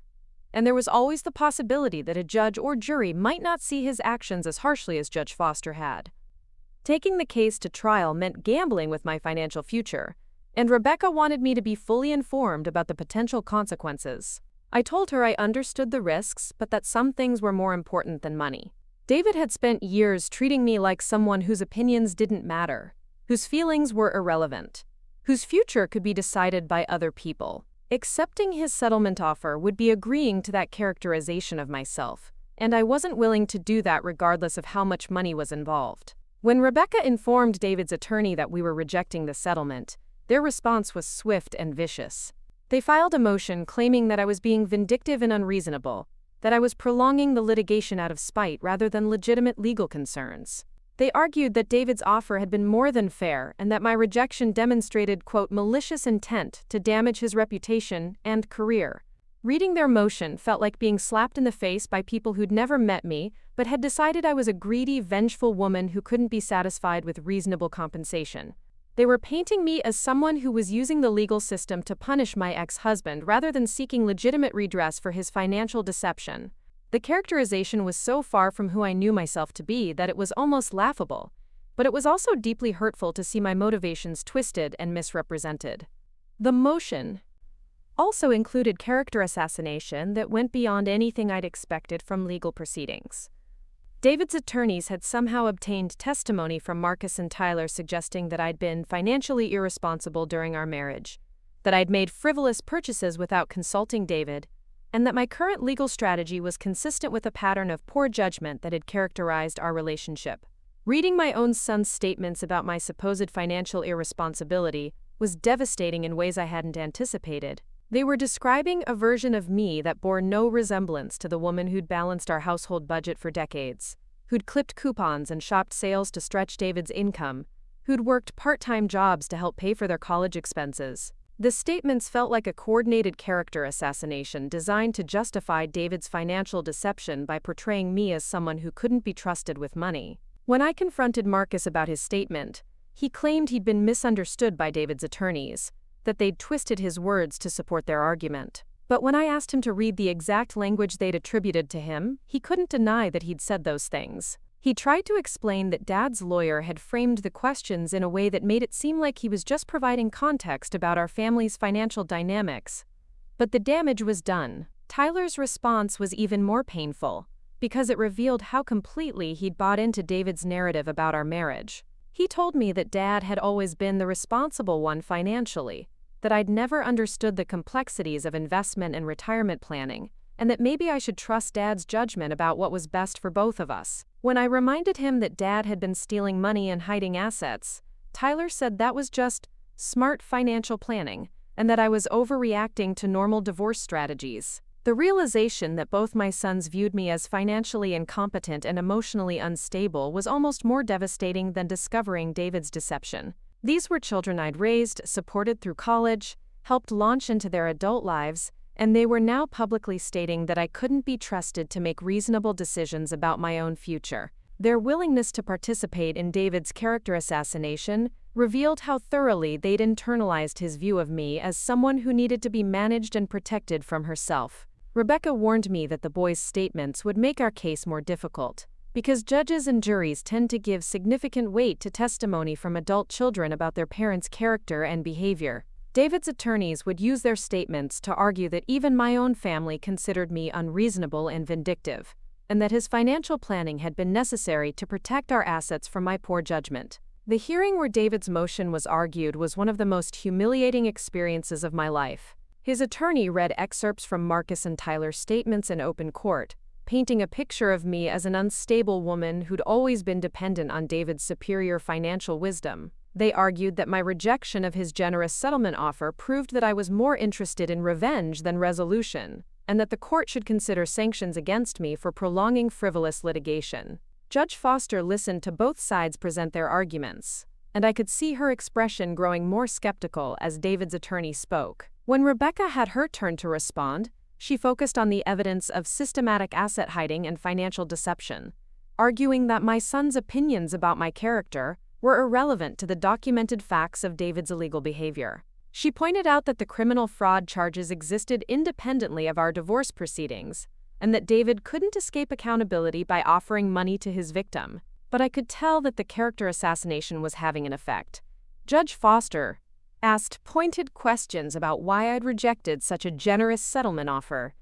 and there was always the possibility that a judge or jury might not see his actions as harshly as Judge Foster had. Taking the case to trial meant gambling with my financial future, and Rebecca wanted me to be fully informed about the potential consequences. I told her I understood the risks, but that some things were more important than money. David had spent years treating me like someone whose opinions didn't matter, whose feelings were irrelevant, whose future could be decided by other people. Accepting his settlement offer would be agreeing to that characterization of myself, and I wasn't willing to do that regardless of how much money was involved. When Rebecca informed David's attorney that we were rejecting the settlement, their response was swift and vicious. They filed a motion claiming that I was being vindictive and unreasonable, that I was prolonging the litigation out of spite rather than legitimate legal concerns. They argued that David's offer had been more than fair and that my rejection demonstrated, quote, malicious intent to damage his reputation and career. Reading their motion felt like being slapped in the face by people who'd never met me but had decided I was a greedy, vengeful woman who couldn't be satisfied with reasonable compensation. They were painting me as someone who was using the legal system to punish my ex-husband rather than seeking legitimate redress for his financial deception. The characterization was so far from who I knew myself to be that it was almost laughable, but it was also deeply hurtful to see my motivations twisted and misrepresented. The motion also included character assassination that went beyond anything I'd expected from legal proceedings. David's attorneys had somehow obtained testimony from Marcus and Tyler suggesting that I'd been financially irresponsible during our marriage, that I'd made frivolous purchases without consulting David, and that my current legal strategy was consistent with a pattern of poor judgment that had characterized our relationship. Reading my own son's statements about my supposed financial irresponsibility was devastating in ways I hadn't anticipated. They were describing a version of me that bore no resemblance to the woman who'd balanced our household budget for decades, who'd clipped coupons and shopped sales to stretch David's income, who'd worked part-time jobs to help pay for their college expenses. The statements felt like a coordinated character assassination designed to justify David's financial deception by portraying me as someone who couldn't be trusted with money. When I confronted Marcus about his statement, he claimed he'd been misunderstood by David's attorneys, that they'd twisted his words to support their argument. But when I asked him to read the exact language they'd attributed to him, he couldn't deny that he'd said those things. He tried to explain that Dad's lawyer had framed the questions in a way that made it seem like he was just providing context about our family's financial dynamics. But the damage was done. Tyler's response was even more painful, because it revealed how completely he'd bought into David's narrative about our marriage. He told me that Dad had always been the responsible one financially, that I'd never understood the complexities of investment and retirement planning, and that maybe I should trust Dad's judgment about what was best for both of us. When I reminded him that Dad had been stealing money and hiding assets, Tyler said that was just smart financial planning, and that I was overreacting to normal divorce strategies. The realization that both my sons viewed me as financially incompetent and emotionally unstable was almost more devastating than discovering David's deception. These were children I'd raised, supported through college, helped launch into their adult lives, and they were now publicly stating that I couldn't be trusted to make reasonable decisions about my own future. Their willingness to participate in David's character assassination revealed how thoroughly they'd internalized his view of me as someone who needed to be managed and protected from herself. Rebecca warned me that the boys' statements would make our case more difficult, because judges and juries tend to give significant weight to testimony from adult children about their parents' character and behavior. David's attorneys would use their statements to argue that even my own family considered me unreasonable and vindictive, and that his financial planning had been necessary to protect our assets from my poor judgment. The hearing where David's motion was argued was one of the most humiliating experiences of my life. His attorney read excerpts from Marcus and Tyler's statements in open court, painting a picture of me as an unstable woman who'd always been dependent on David's superior financial wisdom. They argued that my rejection of his generous settlement offer proved that I was more interested in revenge than resolution, and that the court should consider sanctions against me for prolonging frivolous litigation. Judge Foster listened to both sides present their arguments, and I could see her expression growing more skeptical as David's attorney spoke. When Rebecca had her turn to respond, she focused on the evidence of systematic asset hiding and financial deception, arguing that my son's opinions about my character were irrelevant to the documented facts of David's illegal behavior. She pointed out that the criminal fraud charges existed independently of our divorce proceedings, and that David couldn't escape accountability by offering money to his victim. But I could tell that the character assassination was having an effect. Judge Foster asked pointed questions about why I'd rejected such a generous settlement offer,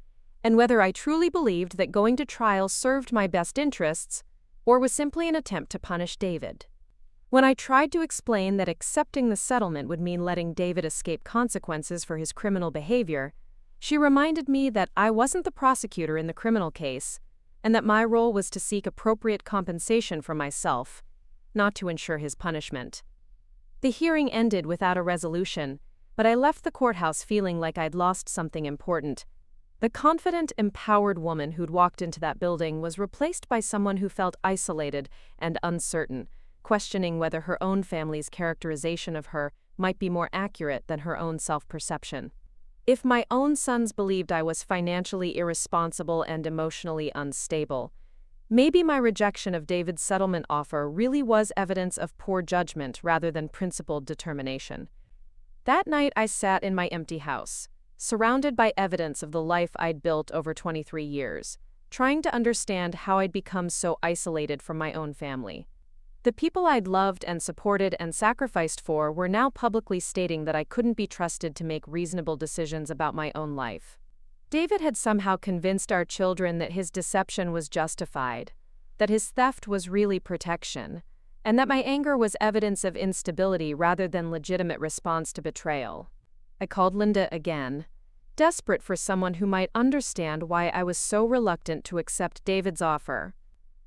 and whether I truly believed that going to trial served my best interests, or was simply an attempt to punish David. When I tried to explain that accepting the settlement would mean letting David escape consequences for his criminal behavior, she reminded me that I wasn't the prosecutor in the criminal case, and that my role was to seek appropriate compensation for myself, not to ensure his punishment. The hearing ended without a resolution, but I left the courthouse feeling like I'd lost something important. The confident, empowered woman who'd walked into that building was replaced by someone who felt isolated and uncertain, questioning whether her own family's characterization of her might be more accurate than her own self-perception. If my own sons believed I was financially irresponsible and emotionally unstable, maybe my rejection of David's settlement offer really was evidence of poor judgment rather than principled determination. That night I sat in my empty house, surrounded by evidence of the life I'd built over 23 years, trying to understand how I'd become so isolated from my own family. The people I'd loved and supported and sacrificed for were now publicly stating that I couldn't be trusted to make reasonable decisions about my own life. David had somehow convinced our children that his deception was justified, that his theft was really protection, and that my anger was evidence of instability rather than legitimate response to betrayal. I called Linda again, desperate for someone who might understand why I was so reluctant to accept David's offer.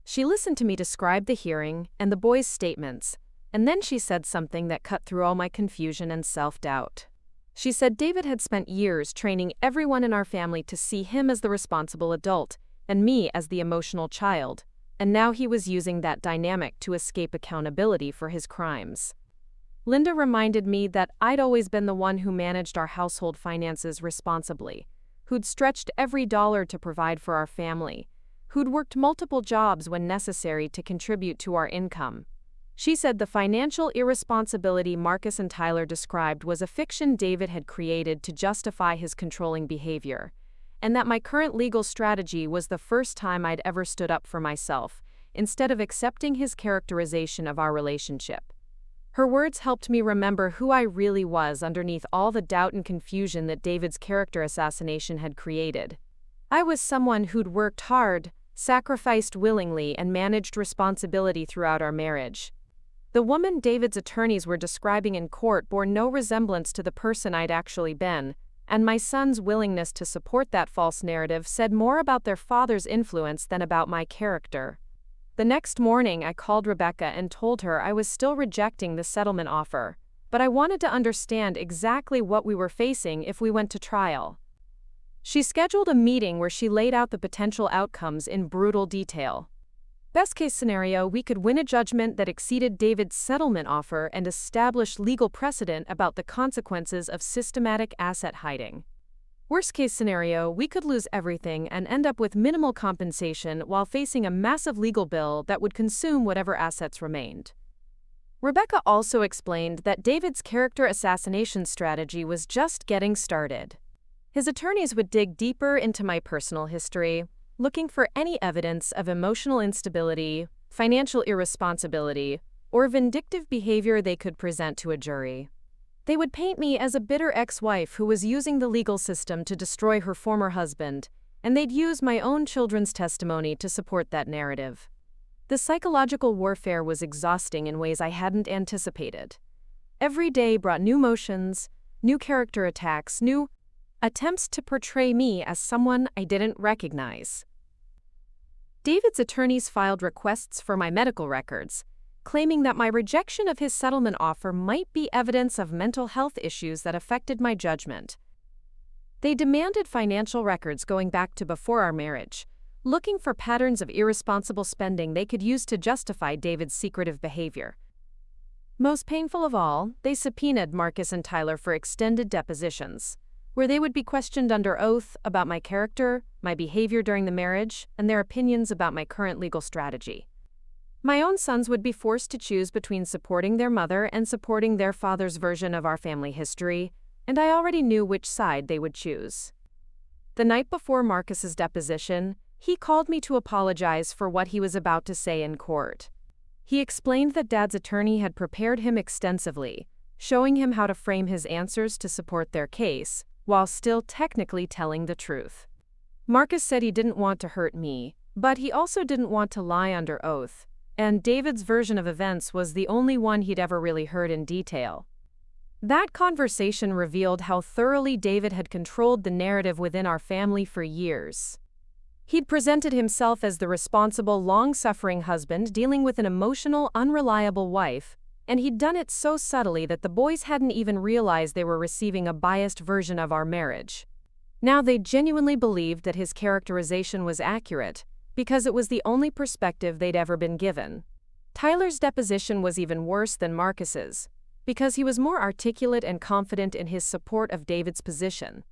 She listened to me describe the hearing and the boys' statements, and then she said something that cut through all my confusion and self-doubt. She said David had spent years training everyone in our family to see him as the responsible adult and me as the emotional child, and now he was using that dynamic to escape accountability for his crimes. Linda reminded me that I'd always been the one who managed our household finances responsibly, who'd stretched every dollar to provide for our family, who'd worked multiple jobs when necessary to contribute to our income. She said the financial irresponsibility Marcus and Tyler described was a fiction David had created to justify his controlling behavior, and that my current legal strategy was the first time I'd ever stood up for myself, instead of accepting his characterization of our relationship. Her words helped me remember who I really was underneath all the doubt and confusion that David's character assassination had created. I was someone who'd worked hard, sacrificed willingly, and managed responsibility throughout our marriage. The woman David's attorneys were describing in court bore no resemblance to the person I'd actually been, and my son's willingness to support that false narrative said more about their father's influence than about my character. The next morning, I called Rebecca and told her I was still rejecting the settlement offer, but I wanted to understand exactly what we were facing if we went to trial. She scheduled a meeting where she laid out the potential outcomes in brutal detail. Best case scenario, we could win a judgment that exceeded David's settlement offer and establish legal precedent about the consequences of systematic asset hiding. Worst case scenario, we could lose everything and end up with minimal compensation while facing a massive legal bill that would consume whatever assets remained. Rebecca also explained that David's character assassination strategy was just getting started. His attorneys would dig deeper into my personal history, looking for any evidence of emotional instability, financial irresponsibility, or vindictive behavior they could present to a jury. They would paint me as a bitter ex-wife who was using the legal system to destroy her former husband, and they'd use my own children's testimony to support that narrative. The psychological warfare was exhausting in ways I hadn't anticipated. Every day brought new motions, new character attacks, new attempts to portray me as someone I didn't recognize. David's attorneys filed requests for my medical records, claiming that my rejection of his settlement offer might be evidence of mental health issues that affected my judgment. They demanded financial records going back to before our marriage, looking for patterns of irresponsible spending they could use to justify David's secretive behavior. Most painful of all, they subpoenaed Marcus and Tyler for extended depositions, where they would be questioned under oath about my character, my behavior during the marriage, and their opinions about my current legal strategy. My own sons would be forced to choose between supporting their mother and supporting their father's version of our family history, and I already knew which side they would choose. The night before Marcus's deposition, he called me to apologize for what he was about to say in court. He explained that Dad's attorney had prepared him extensively, showing him how to frame his answers to support their case, while still technically telling the truth. Marcus said he didn't want to hurt me, but he also didn't want to lie under oath, and David's version of events was the only one he'd ever really heard in detail. That conversation revealed how thoroughly David had controlled the narrative within our family for years. He'd presented himself as the responsible, long-suffering husband dealing with an emotional, unreliable wife, and he'd done it so subtly that the boys hadn't even realized they were receiving a biased version of our marriage. Now they genuinely believed that his characterization was accurate, because it was the only perspective they'd ever been given. Tyler's deposition was even worse than Marcus's, because he was more articulate and confident in his support of David's position.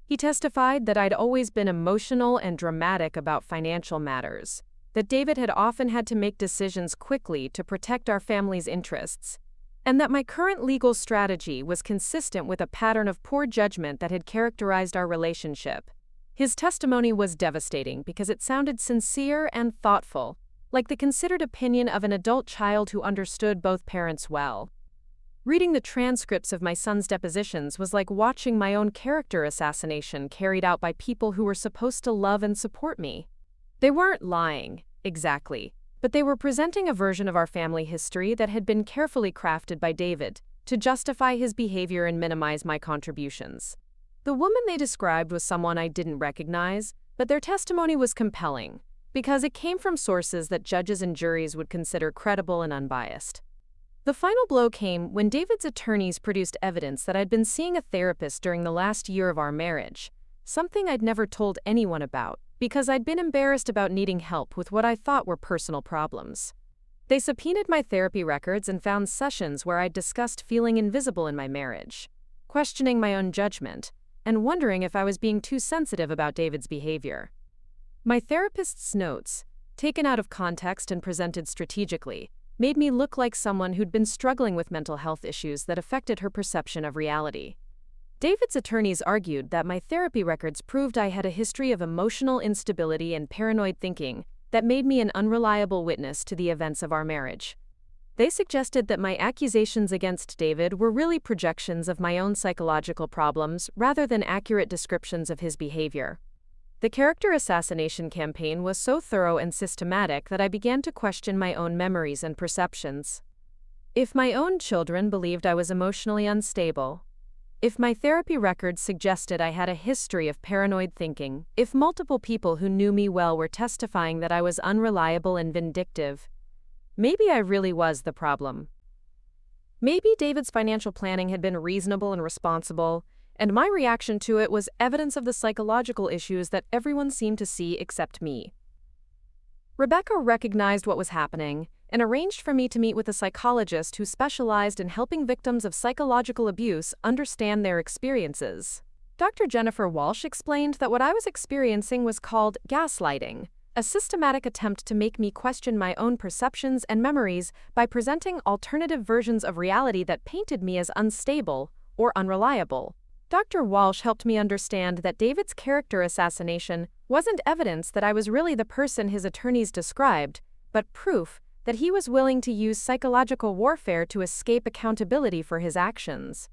He testified that I'd always been emotional and dramatic about financial matters, that David had often had to make decisions quickly to protect our family's interests, and that my current legal strategy was consistent with a pattern of poor judgment that had characterized our relationship. His testimony was devastating because it sounded sincere and thoughtful, like the considered opinion of an adult child who understood both parents well. Reading the transcripts of my son's depositions was like watching my own character assassination carried out by people who were supposed to love and support me. They weren't lying, exactly, but they were presenting a version of our family history that had been carefully crafted by David to justify his behavior and minimize my contributions. The woman they described was someone I didn't recognize, but their testimony was compelling, because it came from sources that judges and juries would consider credible and unbiased. The final blow came when David's attorneys produced evidence that I'd been seeing a therapist during the last year of our marriage, something I'd never told anyone about, because I'd been embarrassed about needing help with what I thought were personal problems. They subpoenaed my therapy records and found sessions where I'd discussed feeling invisible in my marriage, questioning my own judgment, and wondering if I was being too sensitive about David's behavior. My therapist's notes, taken out of context and presented strategically, made me look like someone who'd been struggling with mental health issues that affected her perception of reality. David's attorneys argued that my therapy records proved I had a history of emotional instability and paranoid thinking that made me an unreliable witness to the events of our marriage. They suggested that my accusations against David were really projections of my own psychological problems rather than accurate descriptions of his behavior. The character assassination campaign was so thorough and systematic that I began to question my own memories and perceptions. If my own children believed I was emotionally unstable, if my therapy records suggested I had a history of paranoid thinking, if multiple people who knew me well were testifying that I was unreliable and vindictive, maybe I really was the problem. Maybe David's financial planning had been reasonable and responsible, and my reaction to it was evidence of the psychological issues that everyone seemed to see except me. Rebecca recognized what was happening and arranged for me to meet with a psychologist who specialized in helping victims of psychological abuse understand their experiences. Dr. Jennifer Walsh explained that what I was experiencing was called gaslighting, a systematic attempt to make me question my own perceptions and memories by presenting alternative versions of reality that painted me as unstable or unreliable. Dr. Walsh helped me understand that David's character assassination wasn't evidence that I was really the person his attorneys described, but proof that he was willing to use psychological warfare to escape accountability for his actions.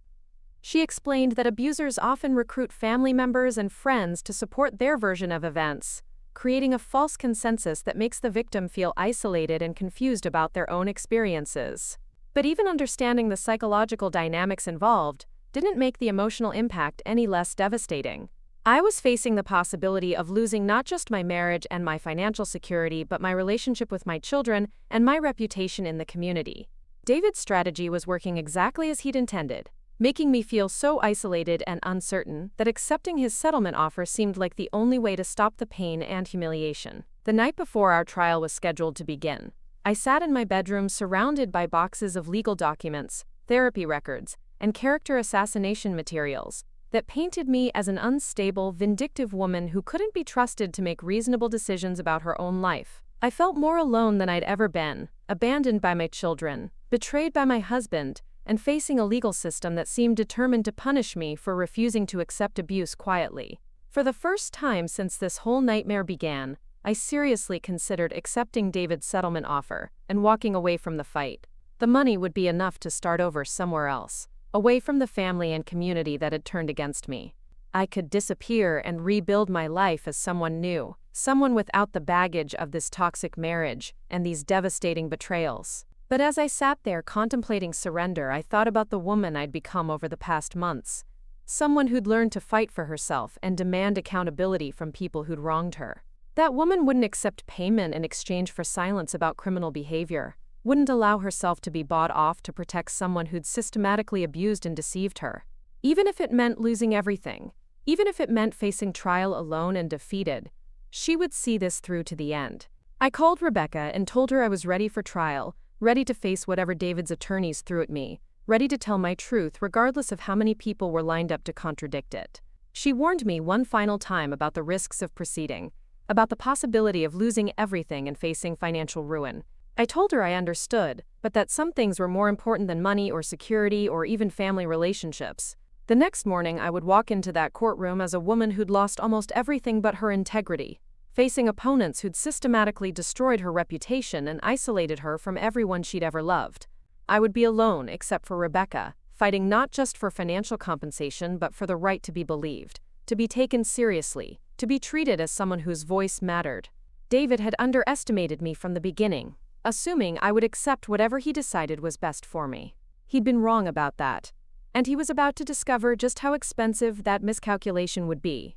She explained that abusers often recruit family members and friends to support their version of events, creating a false consensus that makes the victim feel isolated and confused about their own experiences. But even understanding the psychological dynamics involved didn't make the emotional impact any less devastating. I was facing the possibility of losing not just my marriage and my financial security, but my relationship with my children and my reputation in the community. David's strategy was working exactly as he'd intended, making me feel so isolated and uncertain that accepting his settlement offer seemed like the only way to stop the pain and humiliation. The night before our trial was scheduled to begin, I sat in my bedroom surrounded by boxes of legal documents, therapy records, and character assassination materials that painted me as an unstable, vindictive woman who couldn't be trusted to make reasonable decisions about her own life. I felt more alone than I'd ever been, abandoned by my children, betrayed by my husband, and facing a legal system that seemed determined to punish me for refusing to accept abuse quietly. For the first time since this whole nightmare began, I seriously considered accepting David's settlement offer and walking away from the fight. The money would be enough to start over somewhere else, away from the family and community that had turned against me. I could disappear and rebuild my life as someone new, someone without the baggage of this toxic marriage and these devastating betrayals. But as I sat there contemplating surrender, I thought about the woman I'd become over the past months. Someone who'd learned to fight for herself and demand accountability from people who'd wronged her. That woman wouldn't accept payment in exchange for silence about criminal behavior, wouldn't allow herself to be bought off to protect someone who'd systematically abused and deceived her. Even if it meant losing everything, even if it meant facing trial alone and defeated, she would see this through to the end. I called Rebecca and told her I was ready for trial, ready to face whatever David's attorneys threw at me, ready to tell my truth regardless of how many people were lined up to contradict it. She warned me one final time about the risks of proceeding, about the possibility of losing everything and facing financial ruin. I told her I understood, but that some things were more important than money or security or even family relationships. The next morning, I would walk into that courtroom as a woman who'd lost almost everything but her integrity, facing opponents who'd systematically destroyed her reputation and isolated her from everyone she'd ever loved. I would be alone except for Rebecca, fighting not just for financial compensation but for the right to be believed, to be taken seriously, to be treated as someone whose voice mattered. David had underestimated me from the beginning, assuming I would accept whatever he decided was best for me. He'd been wrong about that, and he was about to discover just how expensive that miscalculation would be.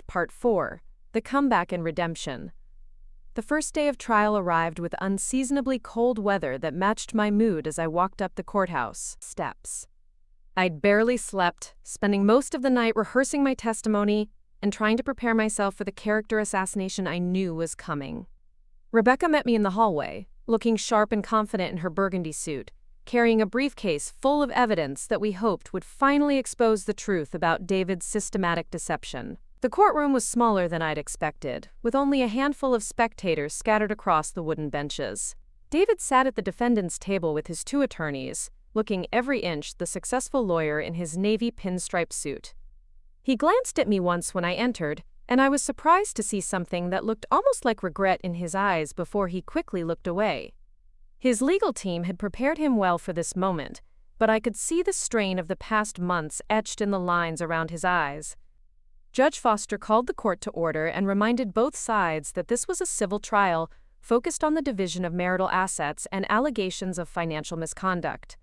Part 4. The Comeback and Redemption. The first day of trial arrived with unseasonably cold weather that matched my mood as I walked up the courthouse steps. I'd barely slept, spending most of the night rehearsing my testimony and trying to prepare myself for the character assassination I knew was coming. Rebecca met me in the hallway, looking sharp and confident in her burgundy suit, carrying a briefcase full of evidence that we hoped would finally expose the truth about David's systematic deception. The courtroom was smaller than I'd expected, with only a handful of spectators scattered across the wooden benches. David sat at the defendant's table with his two attorneys, looking every inch the successful lawyer in his navy pinstripe suit. He glanced at me once when I entered, and I was surprised to see something that looked almost like regret in his eyes before he quickly looked away. His legal team had prepared him well for this moment, but I could see the strain of the past months etched in the lines around his eyes. Judge Foster called the court to order and reminded both sides that this was a civil trial focused on the division of marital assets and allegations of financial misconduct.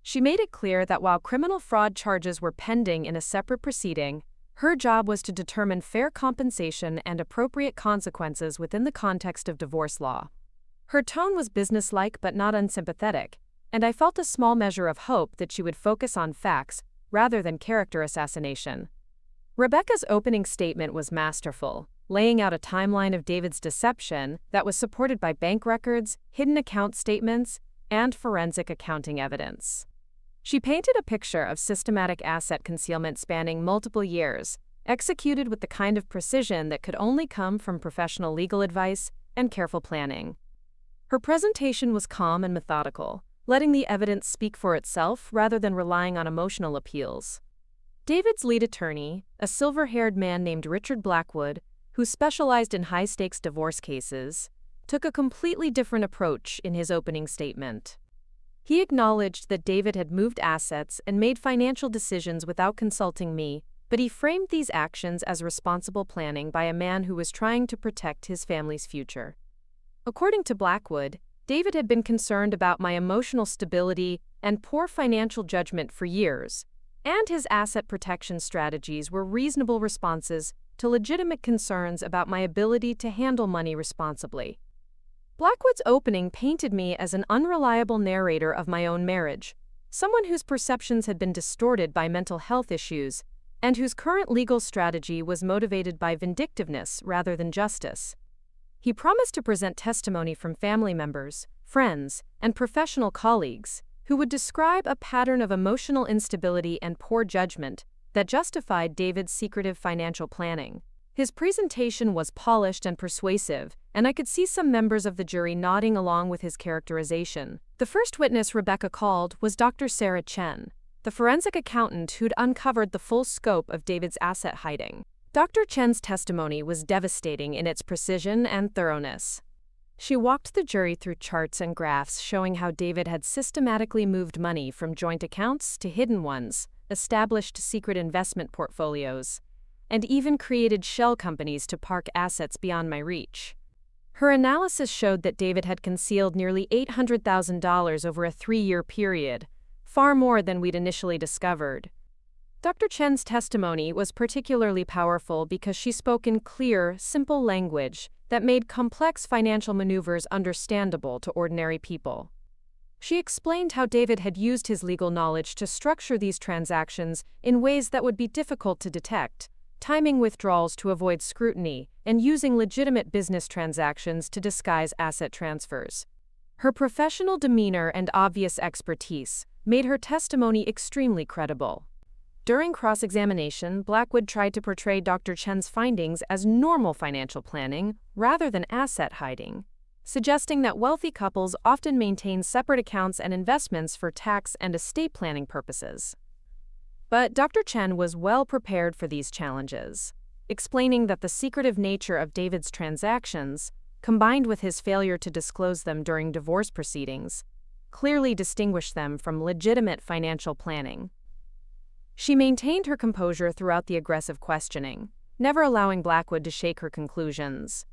She made it clear that while criminal fraud charges were pending in a separate proceeding, her job was to determine fair compensation and appropriate consequences within the context of divorce law. Her tone was businesslike but not unsympathetic, and I felt a small measure of hope that she would focus on facts rather than character assassination. Rebecca's opening statement was masterful, laying out a timeline of David's deception that was supported by bank records, hidden account statements, and forensic accounting evidence. She painted a picture of systematic asset concealment spanning multiple years, executed with the kind of precision that could only come from professional legal advice and careful planning. Her presentation was calm and methodical, letting the evidence speak for itself rather than relying on emotional appeals. David's lead attorney, a silver-haired man named Richard Blackwood, who specialized in high-stakes divorce cases, took a completely different approach in his opening statement. He acknowledged that David had moved assets and made financial decisions without consulting me, but he framed these actions as responsible planning by a man who was trying to protect his family's future. According to Blackwood, David had been concerned about my emotional stability and poor financial judgment for years, and his asset protection strategies were reasonable responses to legitimate concerns about my ability to handle money responsibly. Blackwood's opening painted me as an unreliable narrator of my own marriage, someone whose perceptions had been distorted by mental health issues, and whose current legal strategy was motivated by vindictiveness rather than justice. He promised to present testimony from family members, friends, and professional colleagues who would describe a pattern of emotional instability and poor judgment that justified David's secretive financial planning. His presentation was polished and persuasive, and I could see some members of the jury nodding along with his characterization. The first witness Rebecca called was Dr. Sarah Chen, the forensic accountant who'd uncovered the full scope of David's asset hiding. Dr. Chen's testimony was devastating in its precision and thoroughness. She walked the jury through charts and graphs showing how David had systematically moved money from joint accounts to hidden ones, established secret investment portfolios, and even created shell companies to park assets beyond my reach. Her analysis showed that David had concealed nearly $800,000 over a 3-year period, far more than we'd initially discovered. Dr. Chen's testimony was particularly powerful because she spoke in clear, simple language that made complex financial maneuvers understandable to ordinary people. She explained how David had used his legal knowledge to structure these transactions in ways that would be difficult to detect, timing withdrawals to avoid scrutiny, and using legitimate business transactions to disguise asset transfers. Her professional demeanor and obvious expertise made her testimony extremely credible. During cross-examination, Blackwood tried to portray Dr. Chen's findings as normal financial planning rather than asset hiding, suggesting that wealthy couples often maintain separate accounts and investments for tax and estate planning purposes. But Dr. Chen was well prepared for these challenges, explaining that the secretive nature of David's transactions, combined with his failure to disclose them during divorce proceedings, clearly distinguished them from legitimate financial planning. She maintained her composure throughout the aggressive questioning, never allowing Blackwood to shake her conclusions.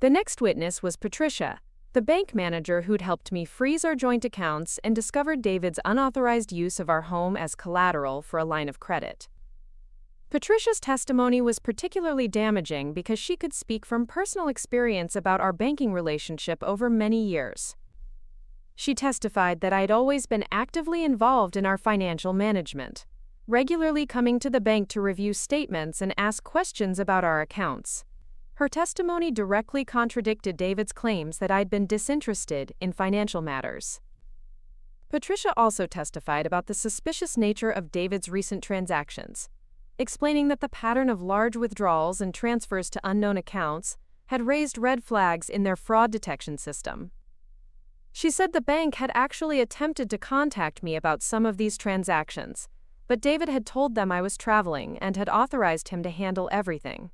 The next witness was Patricia, the bank manager who'd helped me freeze our joint accounts and discovered David's unauthorized use of our home as collateral for a line of credit. Patricia's testimony was particularly damaging because she could speak from personal experience about our banking relationship over many years. She testified that I'd always been actively involved in our financial management, regularly coming to the bank to review statements and ask questions about our accounts. Her testimony directly contradicted David's claims that I'd been disinterested in financial matters. Patricia also testified about the suspicious nature of David's recent transactions, explaining that the pattern of large withdrawals and transfers to unknown accounts had raised red flags in their fraud detection system. She said the bank had actually attempted to contact me about some of these transactions, but David had told them I was traveling and had authorized him to handle everything.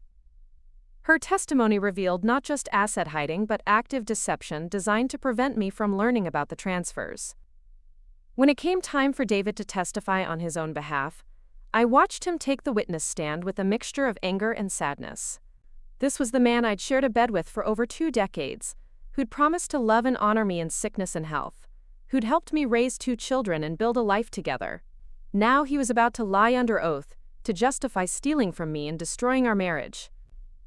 Her testimony revealed not just asset hiding but active deception designed to prevent me from learning about the transfers. When it came time for David to testify on his own behalf, I watched him take the witness stand with a mixture of anger and sadness. This was the man I'd shared a bed with for over 2 decades, who'd promised to love and honor me in sickness and health, who'd helped me raise 2 children and build a life together. Now he was about to lie under oath to justify stealing from me and destroying our marriage.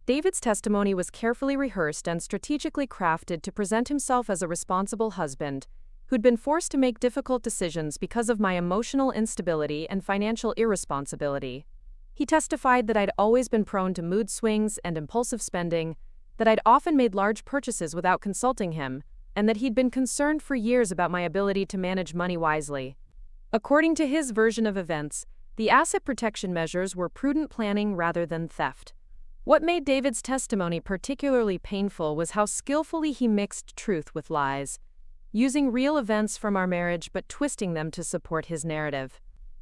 David's testimony was carefully rehearsed and strategically crafted to present himself as a responsible husband who'd been forced to make difficult decisions because of my emotional instability and financial irresponsibility. He testified that I'd always been prone to mood swings and impulsive spending, that I'd often made large purchases without consulting him, and that he'd been concerned for years about my ability to manage money wisely. According to his version of events, the asset protection measures were prudent planning rather than theft. What made David's testimony particularly painful was how skillfully he mixed truth with lies, using real events from our marriage but twisting them to support his narrative.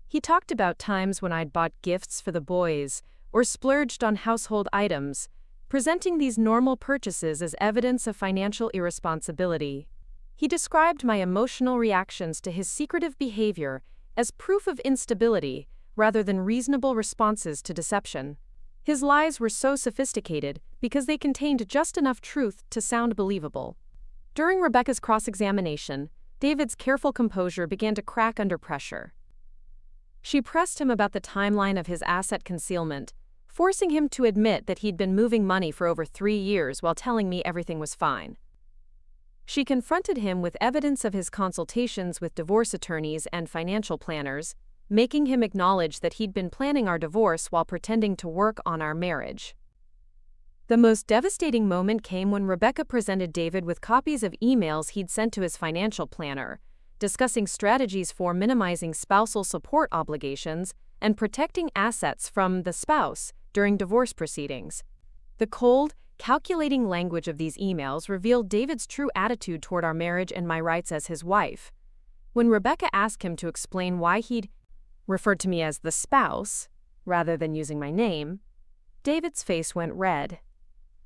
He talked about times when I'd bought gifts for the boys or splurged on household items, presenting these normal purchases as evidence of financial irresponsibility. He described my emotional reactions to his secretive behavior as proof of instability rather than reasonable responses to deception. His lies were so sophisticated because they contained just enough truth to sound believable. During Rebecca's cross-examination, David's careful composure began to crack under pressure. She pressed him about the timeline of his asset concealment, forcing him to admit that he'd been moving money for over 3 years while telling me everything was fine. She confronted him with evidence of his consultations with divorce attorneys and financial planners, making him acknowledge that he'd been planning our divorce while pretending to work on our marriage. The most devastating moment came when Rebecca presented David with copies of emails he'd sent to his financial planner, discussing strategies for minimizing spousal support obligations and protecting assets from the spouse during divorce proceedings. The cold, calculating language of these emails revealed David's true attitude toward our marriage and my rights as his wife. When Rebecca asked him to explain why he'd referred to me as the spouse, rather than using my name, David's face went red,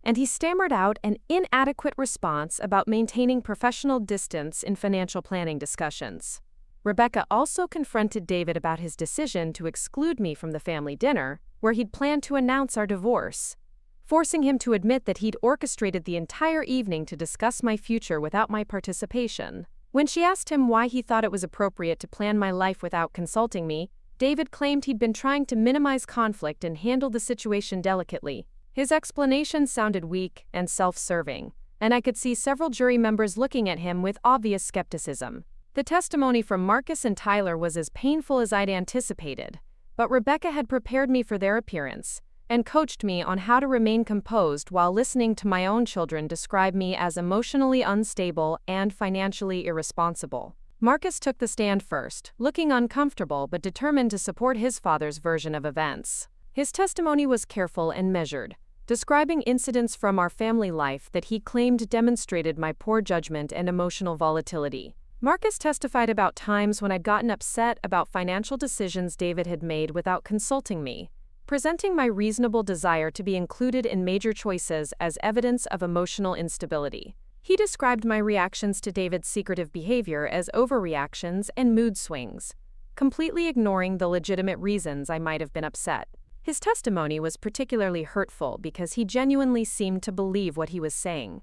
and he stammered out an inadequate response about maintaining professional distance in financial planning discussions. Rebecca also confronted David about his decision to exclude me from the family dinner, where he'd planned to announce our divorce, forcing him to admit that he'd orchestrated the entire evening to discuss my future without my participation. When she asked him why he thought it was appropriate to plan my life without consulting me, David claimed he'd been trying to minimize conflict and handle the situation delicately. His explanation sounded weak and self-serving, and I could see several jury members looking at him with obvious skepticism. The testimony from Marcus and Tyler was as painful as I'd anticipated, but Rebecca had prepared me for their appearance and coached me on how to remain composed while listening to my own children describe me as emotionally unstable and financially irresponsible. Marcus took the stand first, looking uncomfortable but determined to support his father's version of events. His testimony was careful and measured, describing incidents from our family life that he claimed demonstrated my poor judgment and emotional volatility. Marcus testified about times when I'd gotten upset about financial decisions David had made without consulting me, presenting my reasonable desire to be included in major choices as evidence of emotional instability. He described my reactions to David's secretive behavior as overreactions and mood swings, completely ignoring the legitimate reasons I might have been upset. His testimony was particularly hurtful because he genuinely seemed to believe what he was saying,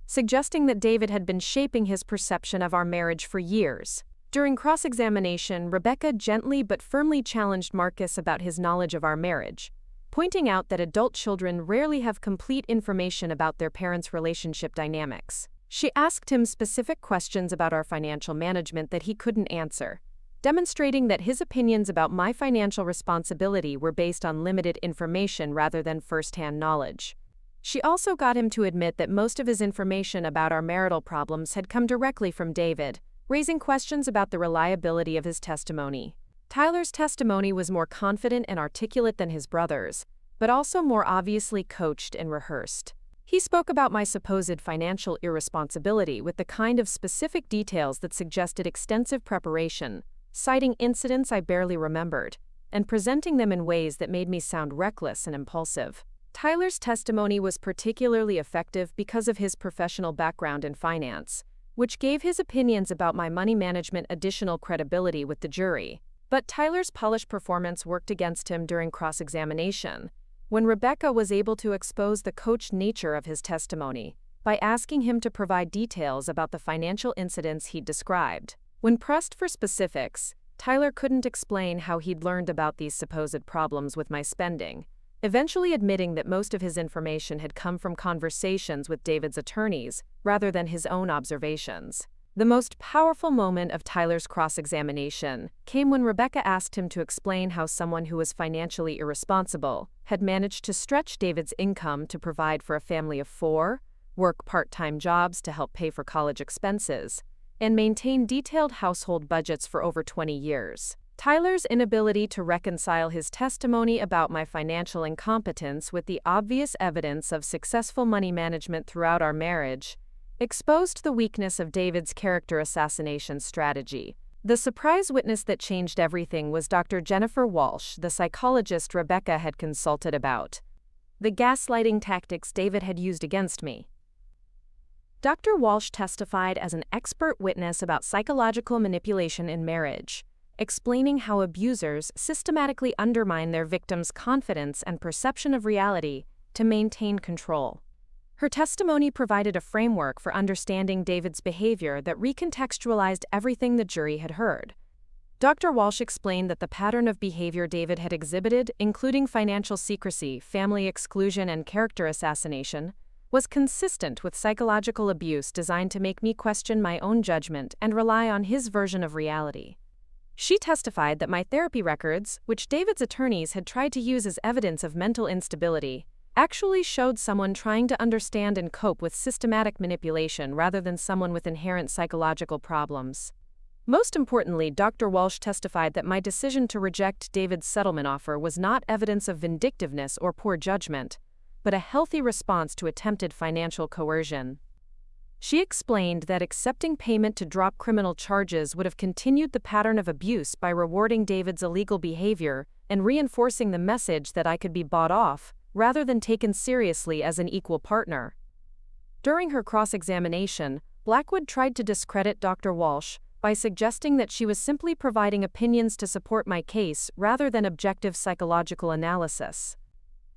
suggesting that David had been shaping his perception of our marriage for years. During cross-examination, Rebecca gently but firmly challenged Marcus about his knowledge of our marriage, pointing out that adult children rarely have complete information about their parents' relationship dynamics. She asked him specific questions about our financial management that he couldn't answer, demonstrating that his opinions about my financial responsibility were based on limited information rather than first-hand knowledge. She also got him to admit that most of his information about our marital problems had come directly from David, raising questions about the reliability of his testimony. Tyler's testimony was more confident and articulate than his brother's, but also more obviously coached and rehearsed. He spoke about my supposed financial irresponsibility with the kind of specific details that suggested extensive preparation, citing incidents I barely remembered, and presenting them in ways that made me sound reckless and impulsive. Tyler's testimony was particularly effective because of his professional background in finance, which gave his opinions about my money management additional credibility with the jury. But Tyler's polished performance worked against him during cross-examination, when Rebecca was able to expose the coached nature of his testimony by asking him to provide details about the financial incidents he'd described. When pressed for specifics, Tyler couldn't explain how he'd learned about these supposed problems with my spending, eventually admitting that most of his information had come from conversations with David's attorneys rather than his own observations. The most powerful moment of Tyler's cross-examination came when Rebecca asked him to explain how someone who was financially irresponsible had managed to stretch David's income to provide for a family of 4, work part-time jobs to help pay for college expenses, and maintained detailed household budgets for over 20 years. Tyler's inability to reconcile his testimony about my financial incompetence with the obvious evidence of successful money management throughout our marriage exposed the weakness of David's character assassination strategy. The surprise witness that changed everything was Dr. Jennifer Walsh, the psychologist Rebecca had consulted about the gaslighting tactics David had used against me. Dr. Walsh testified as an expert witness about psychological manipulation in marriage, explaining how abusers systematically undermine their victims' confidence and perception of reality to maintain control. Her testimony provided a framework for understanding David's behavior that recontextualized everything the jury had heard. Dr. Walsh explained that the pattern of behavior David had exhibited, including financial secrecy, family exclusion, and character assassination, was consistent with psychological abuse designed to make me question my own judgment and rely on his version of reality. She testified that my therapy records, which David's attorneys had tried to use as evidence of mental instability, actually showed someone trying to understand and cope with systematic manipulation rather than someone with inherent psychological problems. Most importantly, Dr. Walsh testified that my decision to reject David's settlement offer was not evidence of vindictiveness or poor judgment, but a healthy response to attempted financial coercion. She explained that accepting payment to drop criminal charges would have continued the pattern of abuse by rewarding David's illegal behavior and reinforcing the message that I could be bought off, rather than taken seriously as an equal partner. During her cross-examination, Blackwood tried to discredit Dr. Walsh by suggesting that she was simply providing opinions to support my case rather than objective psychological analysis.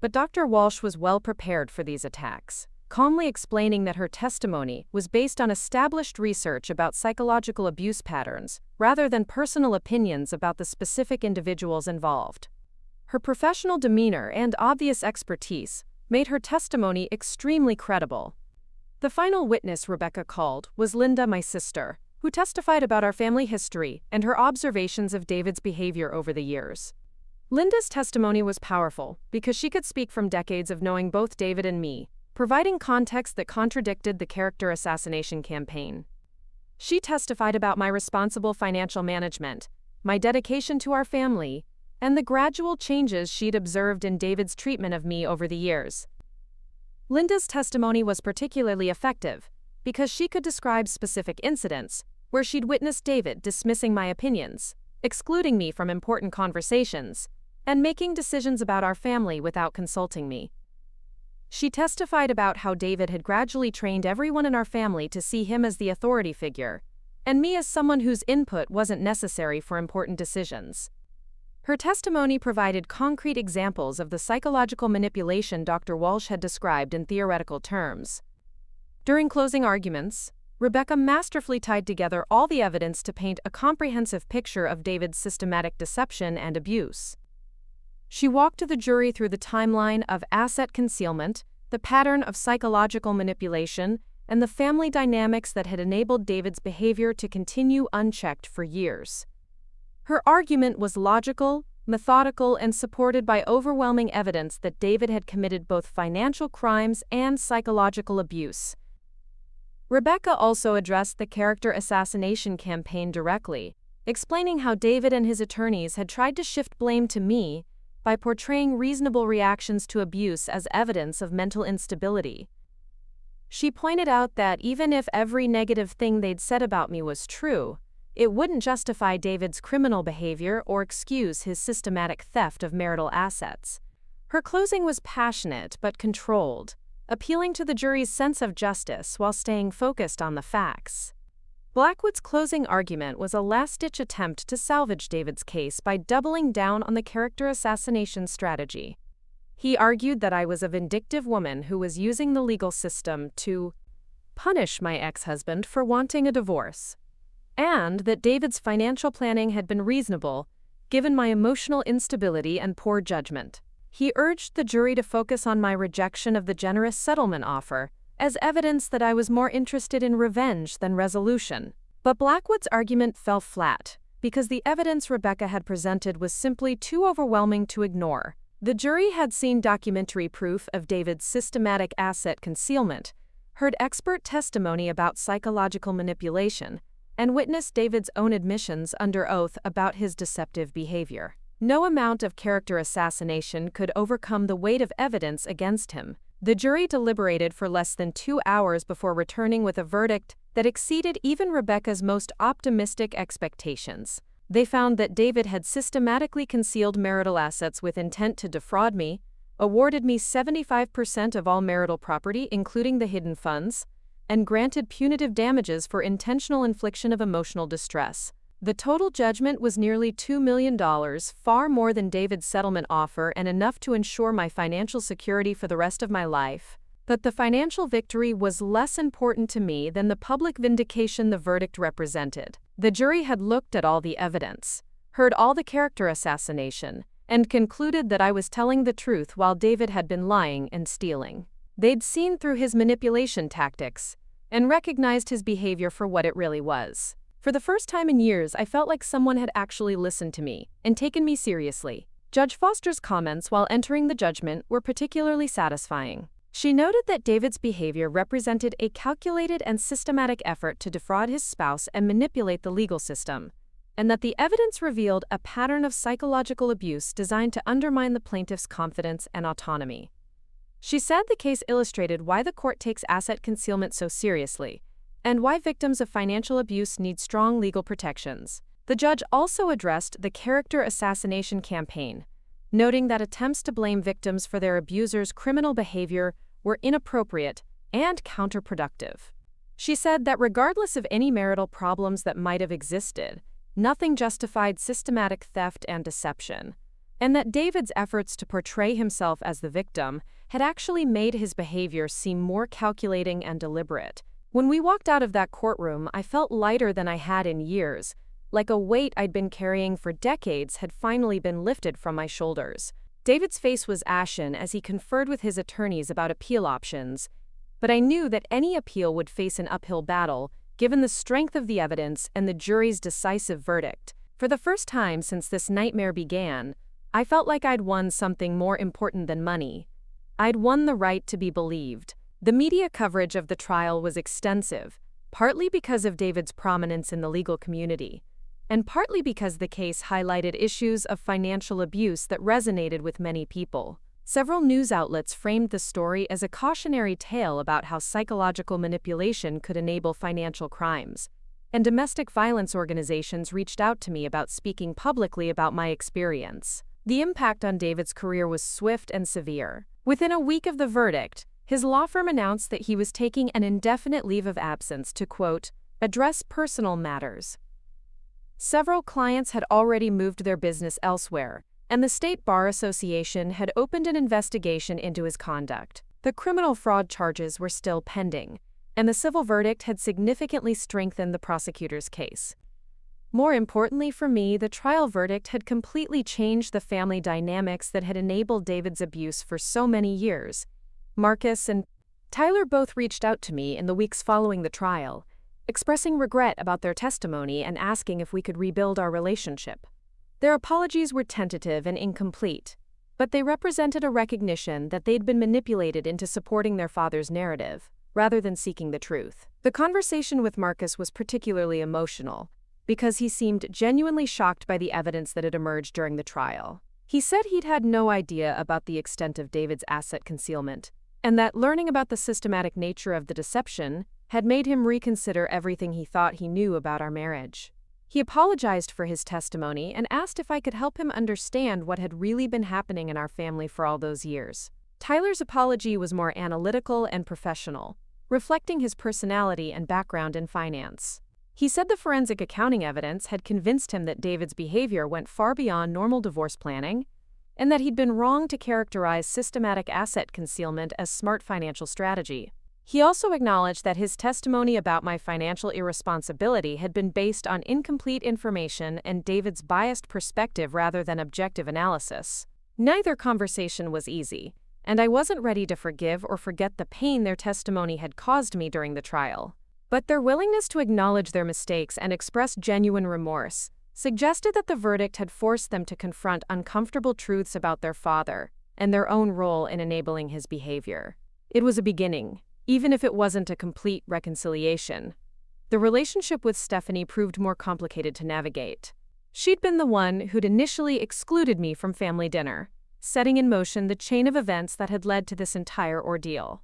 But Dr. Walsh was well prepared for these attacks, calmly explaining that her testimony was based on established research about psychological abuse patterns, rather than personal opinions about the specific individuals involved. Her professional demeanor and obvious expertise made her testimony extremely credible. The final witness Rebecca called was Linda, my sister, who testified about our family history and her observations of David's behavior over the years. Linda's testimony was powerful because she could speak from decades of knowing both David and me, providing context that contradicted the character assassination campaign. She testified about my responsible financial management, my dedication to our family, and the gradual changes she'd observed in David's treatment of me over the years. Linda's testimony was particularly effective because she could describe specific incidents where she'd witnessed David dismissing my opinions, excluding me from important conversations, and making decisions about our family without consulting me. She testified about how David had gradually trained everyone in our family to see him as the authority figure, and me as someone whose input wasn't necessary for important decisions. Her testimony provided concrete examples of the psychological manipulation Dr. Walsh had described in theoretical terms. During closing arguments, Rebecca masterfully tied together all the evidence to paint a comprehensive picture of David's systematic deception and abuse. She walked the jury through the timeline of asset concealment, the pattern of psychological manipulation, and the family dynamics that had enabled David's behavior to continue unchecked for years. Her argument was logical, methodical, and supported by overwhelming evidence that David had committed both financial crimes and psychological abuse. Rebecca also addressed the character assassination campaign directly, explaining how David and his attorneys had tried to shift blame to me by portraying reasonable reactions to abuse as evidence of mental instability. She pointed out that even if every negative thing they'd said about me was true, it wouldn't justify David's criminal behavior or excuse his systematic theft of marital assets. Her closing was passionate but controlled, appealing to the jury's sense of justice while staying focused on the facts. Blackwood's closing argument was a last-ditch attempt to salvage David's case by doubling down on the character assassination strategy. He argued that I was a vindictive woman who was using the legal system to punish my ex-husband for wanting a divorce, and that David's financial planning had been reasonable, given my emotional instability and poor judgment. He urged the jury to focus on my rejection of the generous settlement offer as evidence that I was more interested in revenge than resolution. But Blackwood's argument fell flat, because the evidence Rebecca had presented was simply too overwhelming to ignore. The jury had seen documentary proof of David's systematic asset concealment, heard expert testimony about psychological manipulation, and witnessed David's own admissions under oath about his deceptive behavior. No amount of character assassination could overcome the weight of evidence against him. The jury deliberated for less than 2 hours before returning with a verdict that exceeded even Rebecca's most optimistic expectations. They found that David had systematically concealed marital assets with intent to defraud me, awarded me 75% of all marital property, including the hidden funds, and granted punitive damages for intentional infliction of emotional distress. The total judgment was nearly $2 million, far more than David's settlement offer and enough to ensure my financial security for the rest of my life. But the financial victory was less important to me than the public vindication the verdict represented. The jury had looked at all the evidence, heard all the character assassination, and concluded that I was telling the truth while David had been lying and stealing. They'd seen through his manipulation tactics and recognized his behavior for what it really was. For the first time in years, I felt like someone had actually listened to me and taken me seriously. Judge Foster's comments while entering the judgment were particularly satisfying. She noted that David's behavior represented a calculated and systematic effort to defraud his spouse and manipulate the legal system, and that the evidence revealed a pattern of psychological abuse designed to undermine the plaintiff's confidence and autonomy. She said the case illustrated why the court takes asset concealment so seriously, and why victims of financial abuse need strong legal protections. The judge also addressed the character assassination campaign, noting that attempts to blame victims for their abusers' criminal behavior were inappropriate and counterproductive. She said that regardless of any marital problems that might have existed, nothing justified systematic theft and deception, and that David's efforts to portray himself as the victim had actually made his behavior seem more calculating and deliberate. When we walked out of that courtroom, I felt lighter than I had in years, like a weight I'd been carrying for decades had finally been lifted from my shoulders. David's face was ashen as he conferred with his attorneys about appeal options, but I knew that any appeal would face an uphill battle, given the strength of the evidence and the jury's decisive verdict. For the first time since this nightmare began, I felt like I'd won something more important than money. I'd won the right to be believed. The media coverage of the trial was extensive, partly because of David's prominence in the legal community, and partly because the case highlighted issues of financial abuse that resonated with many people. Several news outlets framed the story as a cautionary tale about how psychological manipulation could enable financial crimes, and domestic violence organizations reached out to me about speaking publicly about my experience. The impact on David's career was swift and severe. Within a week of the verdict, his law firm announced that he was taking an indefinite leave of absence to, quote, address personal matters. Several clients had already moved their business elsewhere, and the State Bar Association had opened an investigation into his conduct. The criminal fraud charges were still pending, and the civil verdict had significantly strengthened the prosecutor's case. More importantly for me, the trial verdict had completely changed the family dynamics that had enabled David's abuse for so many years. Marcus and Tyler both reached out to me in the weeks following the trial, expressing regret about their testimony and asking if we could rebuild our relationship. Their apologies were tentative and incomplete, but they represented a recognition that they'd been manipulated into supporting their father's narrative, rather than seeking the truth. The conversation with Marcus was particularly emotional, because he seemed genuinely shocked by the evidence that had emerged during the trial. He said he'd had no idea about the extent of David's asset concealment, and that learning about the systematic nature of the deception had made him reconsider everything he thought he knew about our marriage. He apologized for his testimony and asked if I could help him understand what had really been happening in our family for all those years. Tyler's apology was more analytical and professional, reflecting his personality and background in finance. He said the forensic accounting evidence had convinced him that David's behavior went far beyond normal divorce planning, and that he'd been wrong to characterize systematic asset concealment as smart financial strategy. He also acknowledged that his testimony about my financial irresponsibility had been based on incomplete information and David's biased perspective rather than objective analysis. Neither conversation was easy, and I wasn't ready to forgive or forget the pain their testimony had caused me during the trial. But their willingness to acknowledge their mistakes and express genuine remorse suggested that the verdict had forced them to confront uncomfortable truths about their father and their own role in enabling his behavior. It was a beginning, even if it wasn't a complete reconciliation. The relationship with Stephanie proved more complicated to navigate. She'd been the one who'd initially excluded me from family dinner, setting in motion the chain of events that had led to this entire ordeal.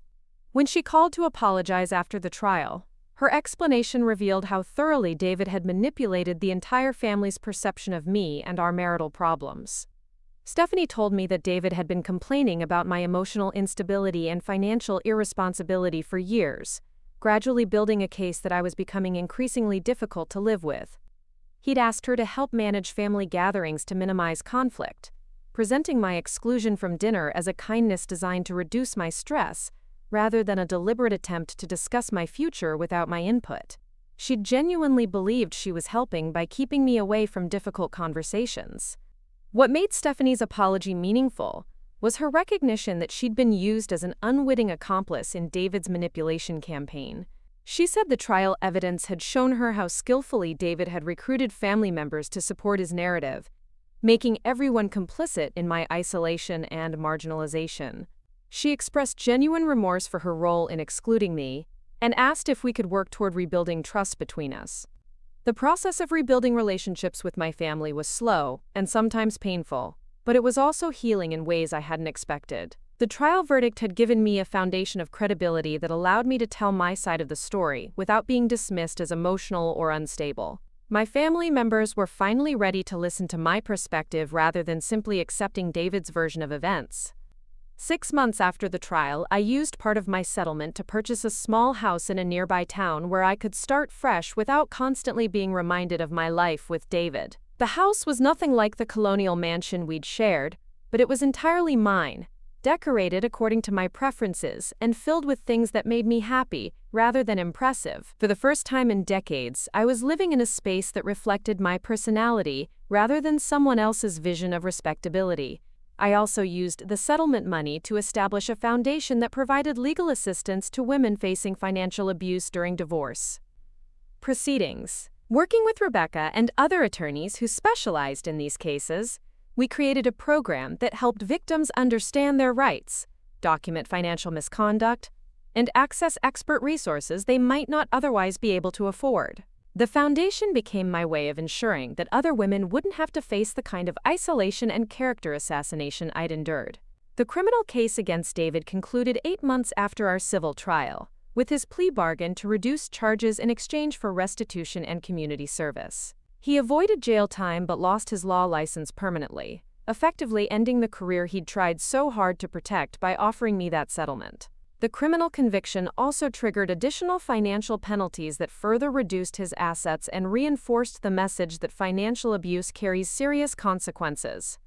When she called to apologize after the trial, her explanation revealed how thoroughly David had manipulated the entire family's perception of me and our marital problems. Stephanie told me that David had been complaining about my emotional instability and financial irresponsibility for years, gradually building a case that I was becoming increasingly difficult to live with. He'd asked her to help manage family gatherings to minimize conflict, presenting my exclusion from dinner as a kindness designed to reduce my stress, rather than a deliberate attempt to discuss my future without my input. She genuinely believed she was helping by keeping me away from difficult conversations. What made Stephanie's apology meaningful was her recognition that she'd been used as an unwitting accomplice in David's manipulation campaign. She said the trial evidence had shown her how skillfully David had recruited family members to support his narrative, making everyone complicit in my isolation and marginalization. She expressed genuine remorse for her role in excluding me and asked if we could work toward rebuilding trust between us. The process of rebuilding relationships with my family was slow and sometimes painful, but it was also healing in ways I hadn't expected. The trial verdict had given me a foundation of credibility that allowed me to tell my side of the story without being dismissed as emotional or unstable. My family members were finally ready to listen to my perspective rather than simply accepting David's version of events. 6 months after the trial, I used part of my settlement to purchase a small house in a nearby town where I could start fresh without constantly being reminded of my life with David. The house was nothing like the colonial mansion we'd shared, but it was entirely mine, decorated according to my preferences and filled with things that made me happy rather than impressive. For the first time in decades, I was living in a space that reflected my personality rather than someone else's vision of respectability. I also used the settlement money to establish a foundation that provided legal assistance to women facing financial abuse during divorce proceedings. Working with Rebecca and other attorneys who specialized in these cases, we created a program that helped victims understand their rights, document financial misconduct, and access expert resources they might not otherwise be able to afford. The foundation became my way of ensuring that other women wouldn't have to face the kind of isolation and character assassination I'd endured. The criminal case against David concluded 8 months after our civil trial, with his plea bargain to reduce charges in exchange for restitution and community service. He avoided jail time but lost his law license permanently, effectively ending the career he'd tried so hard to protect by offering me that settlement. The criminal conviction also triggered additional financial penalties that further reduced his assets and reinforced the message that financial abuse carries serious consequences.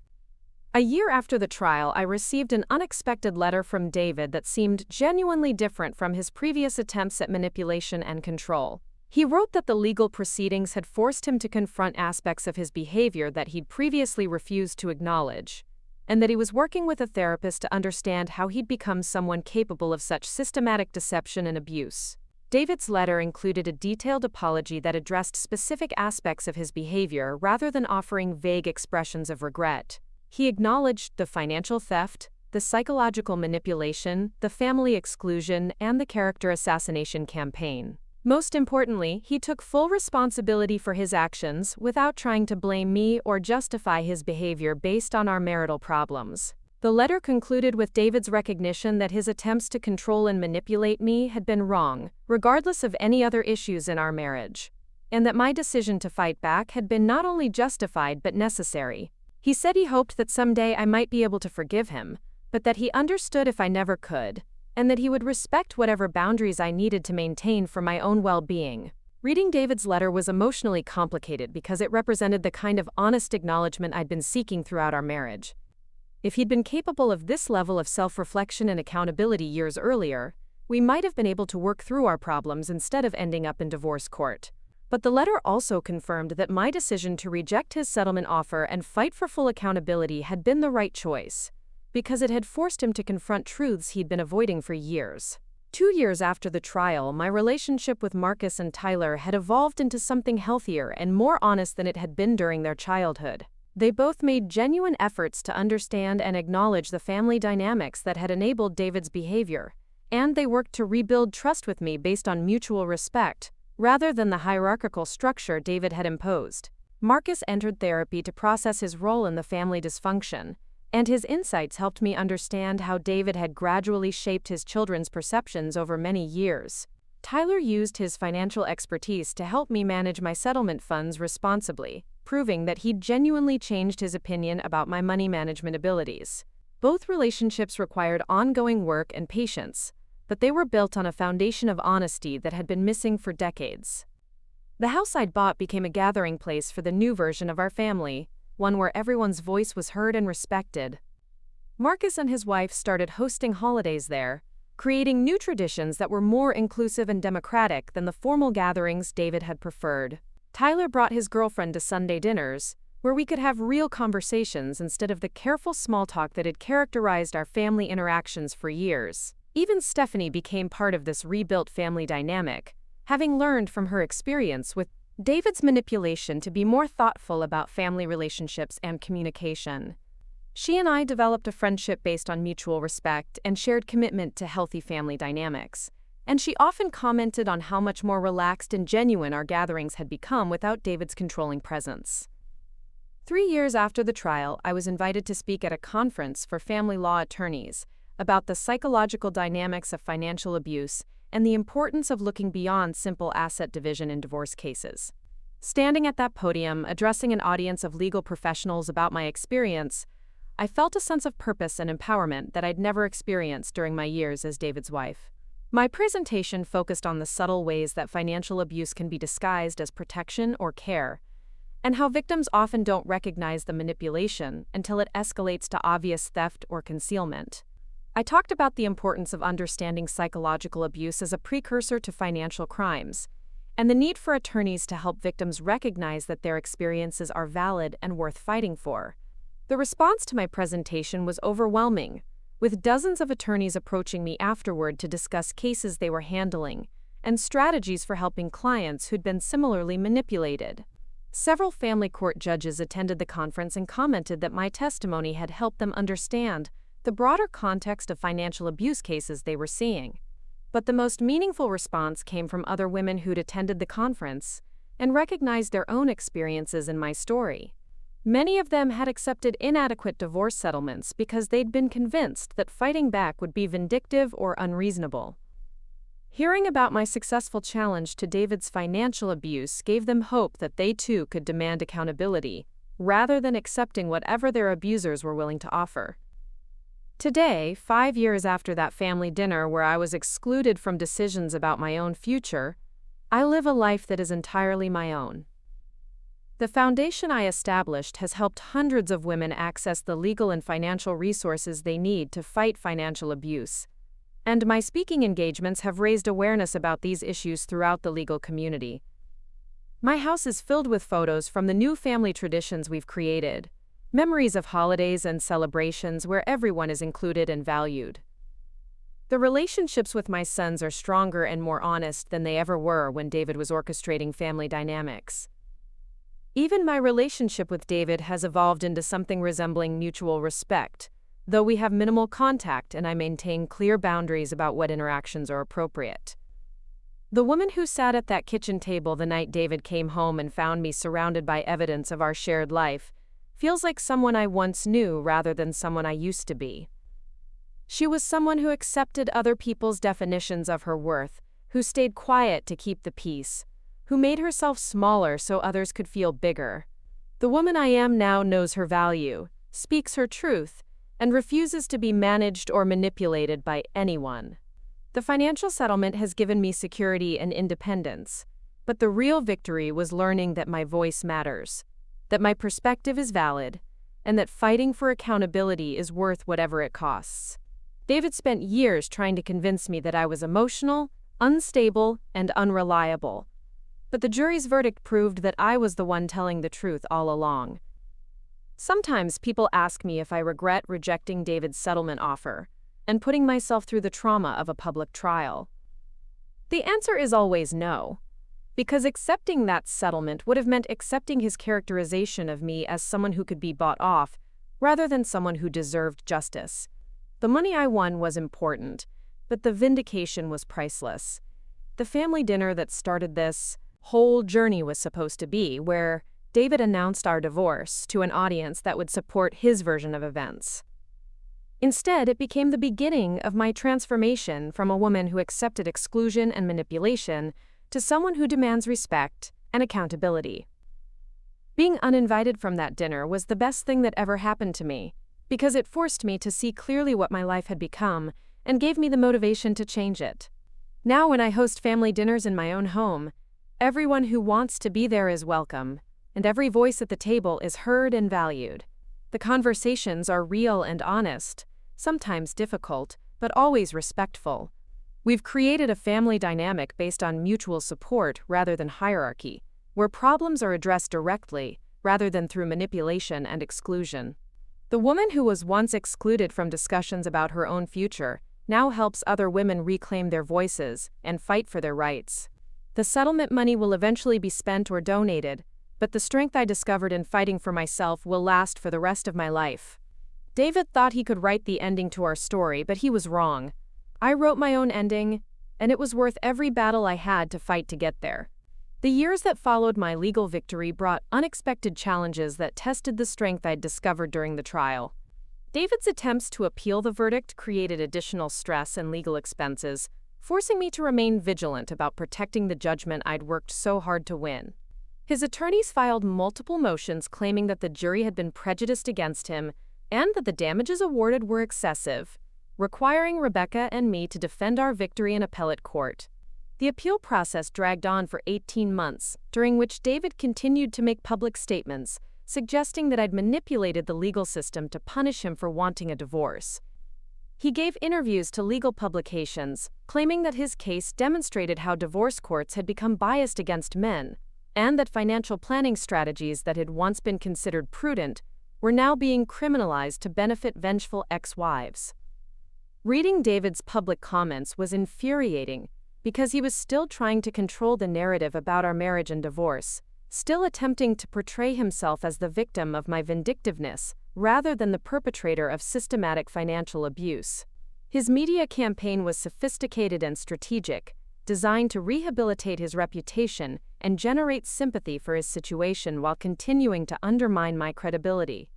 A year after the trial, I received an unexpected letter from David that seemed genuinely different from his previous attempts at manipulation and control. He wrote that the legal proceedings had forced him to confront aspects of his behavior that he'd previously refused to acknowledge, and that he was working with a therapist to understand how he'd become someone capable of such systematic deception and abuse. David's letter included a detailed apology that addressed specific aspects of his behavior rather than offering vague expressions of regret. He acknowledged the financial theft, the psychological manipulation, the family exclusion, and the character assassination campaign. Most importantly, he took full responsibility for his actions without trying to blame me or justify his behavior based on our marital problems. The letter concluded with David's recognition that his attempts to control and manipulate me had been wrong, regardless of any other issues in our marriage, and that my decision to fight back had been not only justified but necessary. He said he hoped that someday I might be able to forgive him, but that he understood if I never could, and that he would respect whatever boundaries I needed to maintain for my own well-being. Reading David's letter was emotionally complicated because it represented the kind of honest acknowledgement I'd been seeking throughout our marriage. If he'd been capable of this level of self-reflection and accountability years earlier, we might have been able to work through our problems instead of ending up in divorce court. But the letter also confirmed that my decision to reject his settlement offer and fight for full accountability had been the right choice, because it had forced him to confront truths he'd been avoiding for years. 2 years after the trial, my relationship with Marcus and Tyler had evolved into something healthier and more honest than it had been during their childhood. They both made genuine efforts to understand and acknowledge the family dynamics that had enabled David's behavior, and they worked to rebuild trust with me based on mutual respect, rather than the hierarchical structure David had imposed. Marcus entered therapy to process his role in the family dysfunction, and his insights helped me understand how David had gradually shaped his children's perceptions over many years. Tyler used his financial expertise to help me manage my settlement funds responsibly, proving that he'd genuinely changed his opinion about my money management abilities. Both relationships required ongoing work and patience, but they were built on a foundation of honesty that had been missing for decades. The house I'd bought became a gathering place for the new version of our family, one where everyone's voice was heard and respected. Marcus and his wife started hosting holidays there, creating new traditions that were more inclusive and democratic than the formal gatherings David had preferred. Tyler brought his girlfriend to Sunday dinners, where we could have real conversations instead of the careful small talk that had characterized our family interactions for years. Even Stephanie became part of this rebuilt family dynamic, having learned from her experience with David's manipulation to be more thoughtful about family relationships and communication. She and I developed a friendship based on mutual respect and shared commitment to healthy family dynamics, and she often commented on how much more relaxed and genuine our gatherings had become without David's controlling presence. 3 years after the trial, I was invited to speak at a conference for family law attorneys about the psychological dynamics of financial abuse and the importance of looking beyond simple asset division in divorce cases. Standing at that podium, addressing an audience of legal professionals about my experience, I felt a sense of purpose and empowerment that I'd never experienced during my years as David's wife. My presentation focused on the subtle ways that financial abuse can be disguised as protection or care, and how victims often don't recognize the manipulation until it escalates to obvious theft or concealment. I talked about the importance of understanding psychological abuse as a precursor to financial crimes, and the need for attorneys to help victims recognize that their experiences are valid and worth fighting for. The response to my presentation was overwhelming, with dozens of attorneys approaching me afterward to discuss cases they were handling and strategies for helping clients who'd been similarly manipulated. Several family court judges attended the conference and commented that my testimony had helped them understand the broader context of financial abuse cases they were seeing. But the most meaningful response came from other women who'd attended the conference and recognized their own experiences in my story. Many of them had accepted inadequate divorce settlements because they'd been convinced that fighting back would be vindictive or unreasonable. Hearing about my successful challenge to David's financial abuse gave them hope that they too could demand accountability, rather than accepting whatever their abusers were willing to offer. Today, 5 years after that family dinner where I was excluded from decisions about my own future, I live a life that is entirely my own. The foundation I established has helped hundreds of women access the legal and financial resources they need to fight financial abuse, and my speaking engagements have raised awareness about these issues throughout the legal community. My house is filled with photos from the new family traditions we've created, memories of holidays and celebrations where everyone is included and valued. The relationships with my sons are stronger and more honest than they ever were when David was orchestrating family dynamics. Even my relationship with David has evolved into something resembling mutual respect, though we have minimal contact and I maintain clear boundaries about what interactions are appropriate. The woman who sat at that kitchen table the night David came home and found me surrounded by evidence of our shared life feels like someone I once knew rather than someone I used to be. She was someone who accepted other people's definitions of her worth, who stayed quiet to keep the peace, who made herself smaller so others could feel bigger. The woman I am now knows her value, speaks her truth, and refuses to be managed or manipulated by anyone. The financial settlement has given me security and independence, but the real victory was learning that my voice matters, that my perspective is valid, and that fighting for accountability is worth whatever it costs. David spent years trying to convince me that I was emotional, unstable, and unreliable, but the jury's verdict proved that I was the one telling the truth all along. Sometimes people ask me if I regret rejecting David's settlement offer and putting myself through the trauma of a public trial. The answer is always no, because accepting that settlement would have meant accepting his characterization of me as someone who could be bought off, rather than someone who deserved justice. The money I won was important, but the vindication was priceless. the family dinner that started this whole journey was supposed to be, where David announced our divorce to an audience that would support his version of events. Instead, it became the beginning of my transformation from a woman who accepted exclusion and manipulation to someone who demands respect and accountability. Being uninvited from that dinner was the best thing that ever happened to me, because it forced me to see clearly what my life had become and gave me the motivation to change it. Now, when I host family dinners in my own home, everyone who wants to be there is welcome, and every voice at the table is heard and valued. The conversations are real and honest, sometimes difficult, but always respectful. We've created a family dynamic based on mutual support rather than hierarchy, where problems are addressed directly rather than through manipulation and exclusion. The woman who was once excluded from discussions about her own future now helps other women reclaim their voices and fight for their rights. The settlement money will eventually be spent or donated, but the strength I discovered in fighting for myself will last for the rest of my life. David thought he could write the ending to our story, but he was wrong. I wrote my own ending, and it was worth every battle I had to fight to get there. The years that followed my legal victory brought unexpected challenges that tested the strength I'd discovered during the trial. David's attempts to appeal the verdict created additional stress and legal expenses, forcing me to remain vigilant about protecting the judgment I'd worked so hard to win. His attorneys filed multiple motions claiming that the jury had been prejudiced against him and that the damages awarded were excessive, requiring Rebecca and me to defend our victory in appellate court. The appeal process dragged on for 18 months, during which David continued to make public statements, suggesting that I'd manipulated the legal system to punish him for wanting a divorce. He gave interviews to legal publications, claiming that his case demonstrated how divorce courts had become biased against men, and that financial planning strategies that had once been considered prudent were now being criminalized to benefit vengeful ex-wives. Reading David's public comments was infuriating because he was still trying to control the narrative about our marriage and divorce, still attempting to portray himself as the victim of my vindictiveness rather than the perpetrator of systematic financial abuse. His media campaign was sophisticated and strategic, designed to rehabilitate his reputation and generate sympathy for his situation while continuing to undermine my credibility.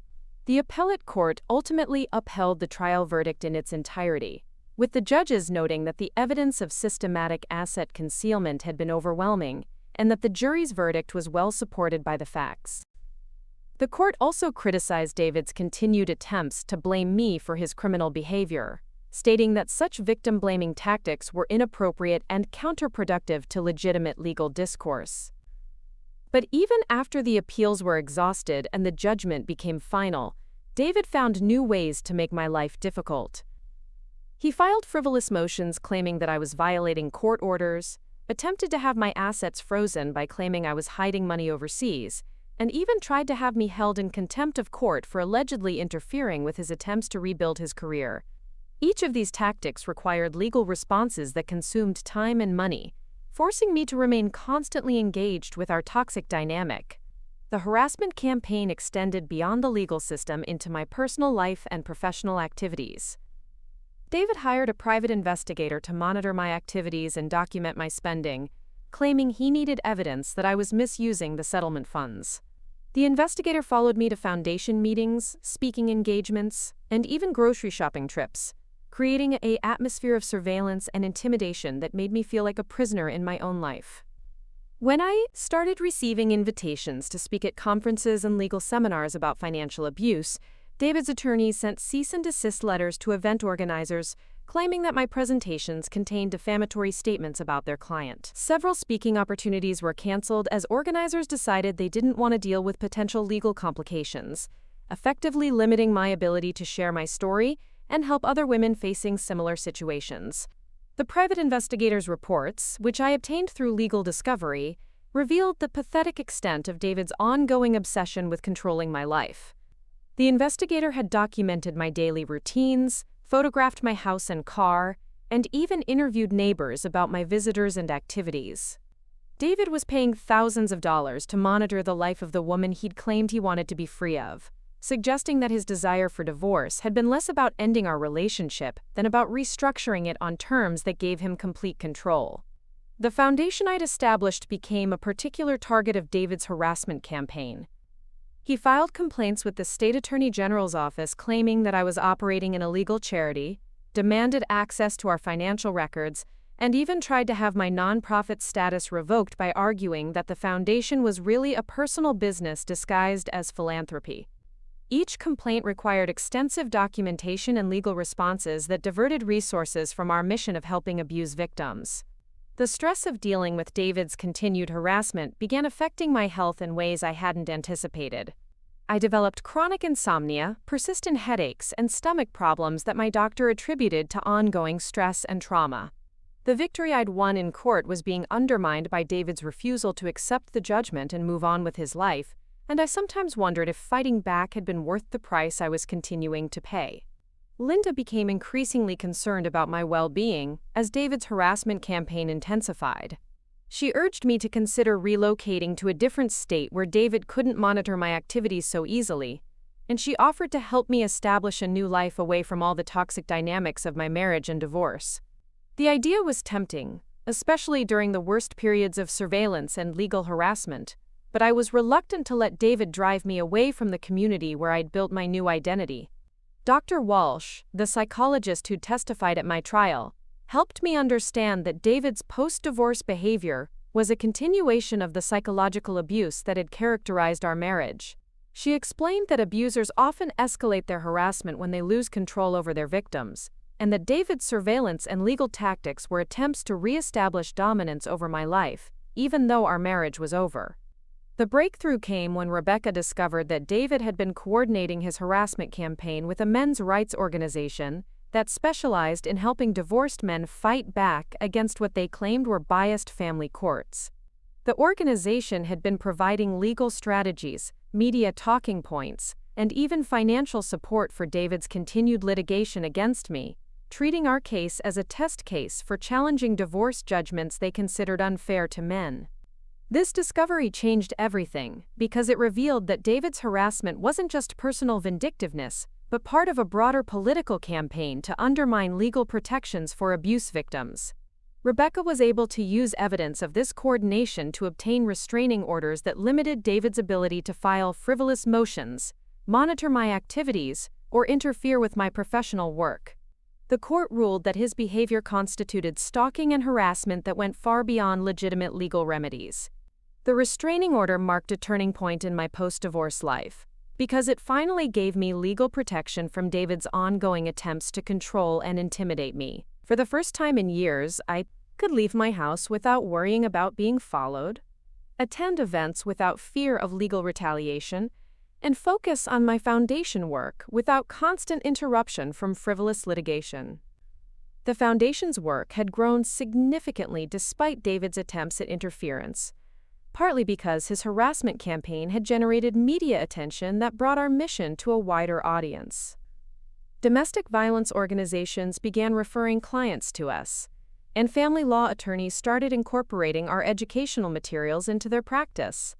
The appellate court ultimately upheld the trial verdict in its entirety, with the judges noting that the evidence of systematic asset concealment had been overwhelming and that the jury's verdict was well supported by the facts. The court also criticized David's continued attempts to blame me for his criminal behavior, stating that such victim-blaming tactics were inappropriate and counterproductive to legitimate legal discourse. But even after the appeals were exhausted and the judgment became final, David found new ways to make my life difficult. He filed frivolous motions claiming that I was violating court orders, attempted to have my assets frozen by claiming I was hiding money overseas, and even tried to have me held in contempt of court for allegedly interfering with his attempts to rebuild his career. Each of these tactics required legal responses that consumed time and money, forcing me to remain constantly engaged with our toxic dynamic. The harassment campaign extended beyond the legal system into my personal life and professional activities. David hired a private investigator to monitor my activities and document my spending, claiming he needed evidence that I was misusing the settlement funds. The investigator followed me to foundation meetings, speaking engagements, and even grocery shopping trips, creating an atmosphere of surveillance and intimidation that made me feel like a prisoner in my own life. When I started receiving invitations to speak at conferences and legal seminars about financial abuse, David's attorneys sent cease and desist letters to event organizers, claiming that my presentations contained defamatory statements about their client. Several speaking opportunities were canceled as organizers decided they didn't want to deal with potential legal complications, effectively limiting my ability to share my story and help other women facing similar situations. The private investigator's reports, which I obtained through legal discovery, revealed the pathetic extent of David's ongoing obsession with controlling my life. The investigator had documented my daily routines, photographed my house and car, and even interviewed neighbors about my visitors and activities. David was paying thousands of dollars to monitor the life of the woman he'd claimed he wanted to be free of, suggesting that his desire for divorce had been less about ending our relationship than about restructuring it on terms that gave him complete control. The foundation I'd established became a particular target of David's harassment campaign. He filed complaints with the state attorney general's office claiming that I was operating an illegal charity, demanded access to our financial records, and even tried to have my nonprofit status revoked by arguing that the foundation was really a personal business disguised as philanthropy. Each complaint required extensive documentation and legal responses that diverted resources from our mission of helping abuse victims. The stress of dealing with David's continued harassment began affecting my health in ways I hadn't anticipated. I developed chronic insomnia, persistent headaches, and stomach problems that my doctor attributed to ongoing stress and trauma. The victory I'd won in court was being undermined by David's refusal to accept the judgment and move on with his life, and I sometimes wondered if fighting back had been worth the price I was continuing to pay. Linda became increasingly concerned about my well-being as David's harassment campaign intensified. She urged me to consider relocating to a different state where David couldn't monitor my activities so easily, and she offered to help me establish a new life away from all the toxic dynamics of my marriage and divorce. The idea was tempting, especially during the worst periods of surveillance and legal harassment, but I was reluctant to let David drive me away from the community where I'd built my new identity. Dr. Walsh, the psychologist who testified at my trial, helped me understand that David's post-divorce behavior was a continuation of the psychological abuse that had characterized our marriage. She explained that abusers often escalate their harassment when they lose control over their victims, and that David's surveillance and legal tactics were attempts to re-establish dominance over my life, even though our marriage was over. The breakthrough came when Rebecca discovered that David had been coordinating his harassment campaign with a men's rights organization that specialized in helping divorced men fight back against what they claimed were biased family courts. The organization had been providing legal strategies, media talking points, and even financial support for David's continued litigation against me, treating our case as a test case for challenging divorce judgments they considered unfair to men. This discovery changed everything because it revealed that David's harassment wasn't just personal vindictiveness, but part of a broader political campaign to undermine legal protections for abuse victims. Rebecca was able to use evidence of this coordination to obtain restraining orders that limited David's ability to file frivolous motions, monitor my activities, or interfere with my professional work. The court ruled that his behavior constituted stalking and harassment that went far beyond legitimate legal remedies. The restraining order marked a turning point in my post-divorce life, because it finally gave me legal protection from David's ongoing attempts to control and intimidate me. For the first time in years, I could leave my house without worrying about being followed, attend events without fear of legal retaliation, and focus on my foundation work without constant interruption from frivolous litigation. The foundation's work had grown significantly despite David's attempts at interference, partly because his harassment campaign had generated media attention that brought our mission to a wider audience. Domestic violence organizations began referring clients to us, and family law attorneys started incorporating our educational materials into their practice.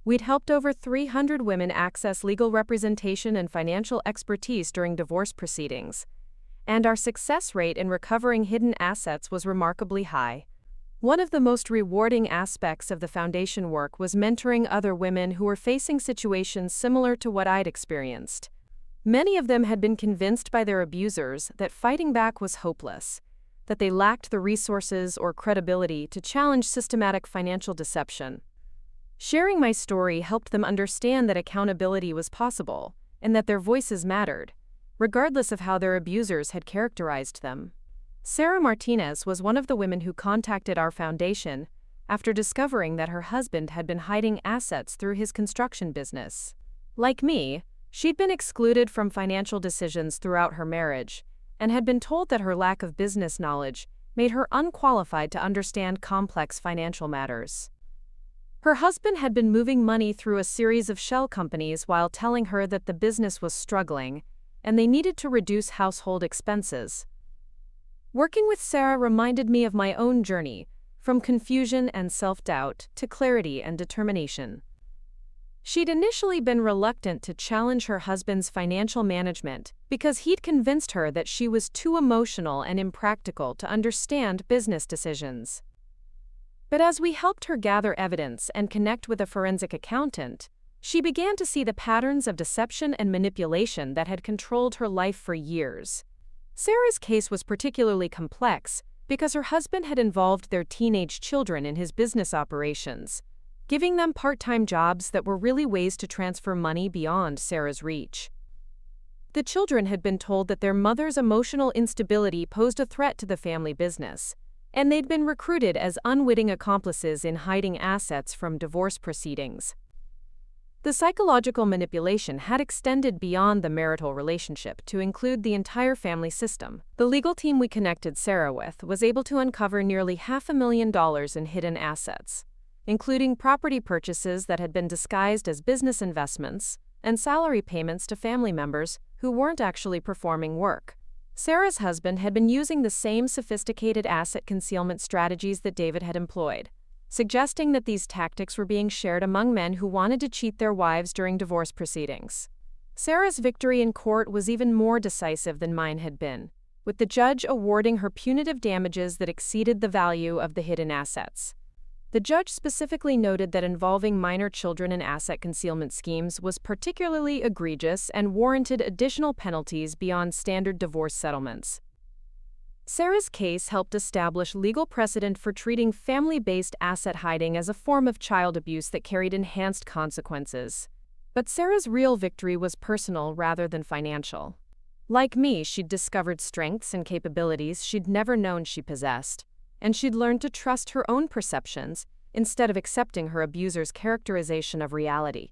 We'd helped over 300 women access legal representation and financial expertise during divorce proceedings, and our success rate in recovering hidden assets was remarkably high. One of the most rewarding aspects of the foundation work was mentoring other women who were facing situations similar to what I'd experienced. Many of them had been convinced by their abusers that fighting back was hopeless, that they lacked the resources or credibility to challenge systematic financial deception. Sharing my story helped them understand that accountability was possible and that their voices mattered, regardless of how their abusers had characterized them. Sarah Martinez was one of the women who contacted our foundation after discovering that her husband had been hiding assets through his construction business. Like me, she'd been excluded from financial decisions throughout her marriage and had been told that her lack of business knowledge made her unqualified to understand complex financial matters. Her husband had been moving money through a series of shell companies while telling her that the business was struggling and they needed to reduce household expenses. Working with Sarah reminded me of my own journey, from confusion and self-doubt to clarity and determination. She'd initially been reluctant to challenge her husband's financial management because he'd convinced her that she was too emotional and impractical to understand business decisions. But as we helped her gather evidence and connect with a forensic accountant, she began to see the patterns of deception and manipulation that had controlled her life for years. Sarah's case was particularly complex because her husband had involved their teenage children in his business operations, giving them part-time jobs that were really ways to transfer money beyond Sarah's reach. The children had been told that their mother's emotional instability posed a threat to the family business, and they'd been recruited as unwitting accomplices in hiding assets from divorce proceedings. The psychological manipulation had extended beyond the marital relationship to include the entire family system. The legal team we connected Sarah with was able to uncover nearly $500,000 in hidden assets, including property purchases that had been disguised as business investments and salary payments to family members who weren't actually performing work. Sarah's husband had been using the same sophisticated asset concealment strategies that David had employed, suggesting that these tactics were being shared among men who wanted to cheat their wives during divorce proceedings. Sarah's victory in court was even more decisive than mine had been, with the judge awarding her punitive damages that exceeded the value of the hidden assets. The judge specifically noted that involving minor children in asset concealment schemes was particularly egregious and warranted additional penalties beyond standard divorce settlements. Sarah's case helped establish legal precedent for treating family-based asset hiding as a form of child abuse that carried enhanced consequences. But Sarah's real victory was personal rather than financial. Like me, she'd discovered strengths and capabilities she'd never known she possessed, and she'd learned to trust her own perceptions instead of accepting her abuser's characterization of reality.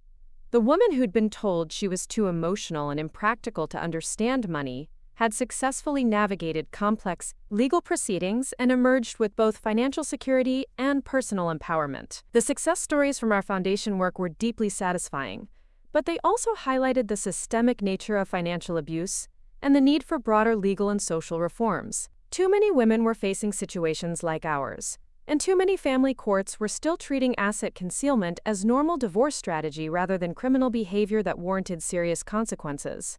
The woman who'd been told she was too emotional and impractical to understand money had successfully navigated complex legal proceedings and emerged with both financial security and personal empowerment. The success stories from our foundation work were deeply satisfying, but they also highlighted the systemic nature of financial abuse and the need for broader legal and social reforms. Too many women were facing situations like ours, and too many family courts were still treating asset concealment as normal divorce strategy rather than criminal behavior that warranted serious consequences.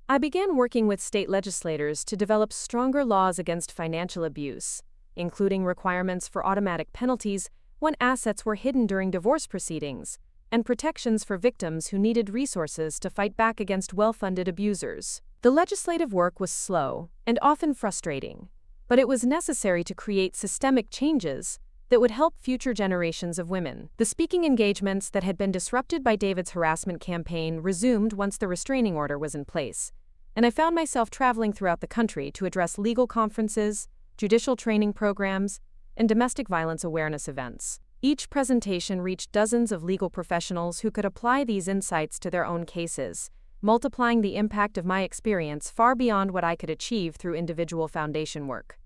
I began working with state legislators to develop stronger laws against financial abuse, including requirements for automatic penalties when assets were hidden during divorce proceedings, and protections for victims who needed resources to fight back against well-funded abusers. The legislative work was slow and often frustrating, but it was necessary to create systemic changes that would help future generations of women. The speaking engagements that had been disrupted by David's harassment campaign resumed once the restraining order was in place, and I found myself traveling throughout the country to address legal conferences, judicial training programs, and domestic violence awareness events. Each presentation reached dozens of legal professionals who could apply these insights to their own cases, multiplying the impact of my experience far beyond what I could achieve through individual foundation work.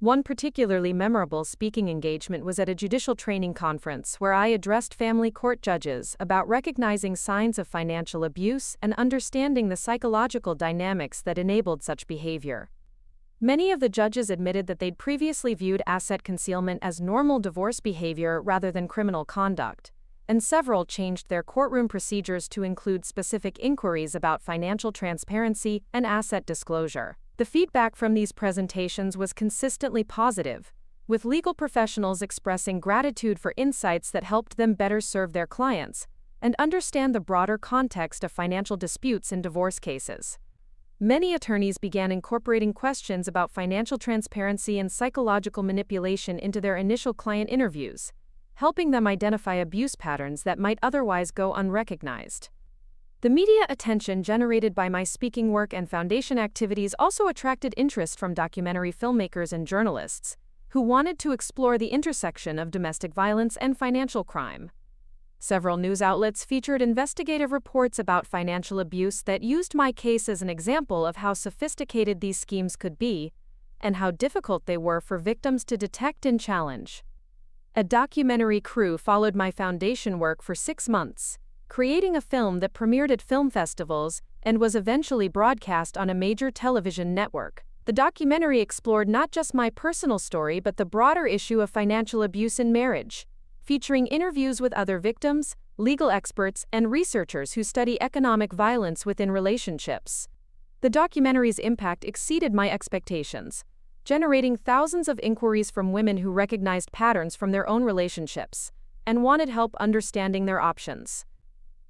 One particularly memorable speaking engagement was at a judicial training conference where I addressed family court judges about recognizing signs of financial abuse and understanding the psychological dynamics that enabled such behavior. Many of the judges admitted that they'd previously viewed asset concealment as normal divorce behavior rather than criminal conduct, and several changed their courtroom procedures to include specific inquiries about financial transparency and asset disclosure. The feedback from these presentations was consistently positive, with legal professionals expressing gratitude for insights that helped them better serve their clients and understand the broader context of financial disputes in divorce cases. Many attorneys began incorporating questions about financial transparency and psychological manipulation into their initial client interviews, helping them identify abuse patterns that might otherwise go unrecognized. The media attention generated by my speaking work and foundation activities also attracted interest from documentary filmmakers and journalists, who wanted to explore the intersection of domestic violence and financial crime. Several news outlets featured investigative reports about financial abuse that used my case as an example of how sophisticated these schemes could be, and how difficult they were for victims to detect and challenge. A documentary crew followed my foundation work for 6 months, creating a film that premiered at film festivals and was eventually broadcast on a major television network. The documentary explored not just my personal story but the broader issue of financial abuse in marriage, featuring interviews with other victims, legal experts, and researchers who study economic violence within relationships. The documentary's impact exceeded my expectations, generating thousands of inquiries from women who recognized patterns from their own relationships and wanted help understanding their options.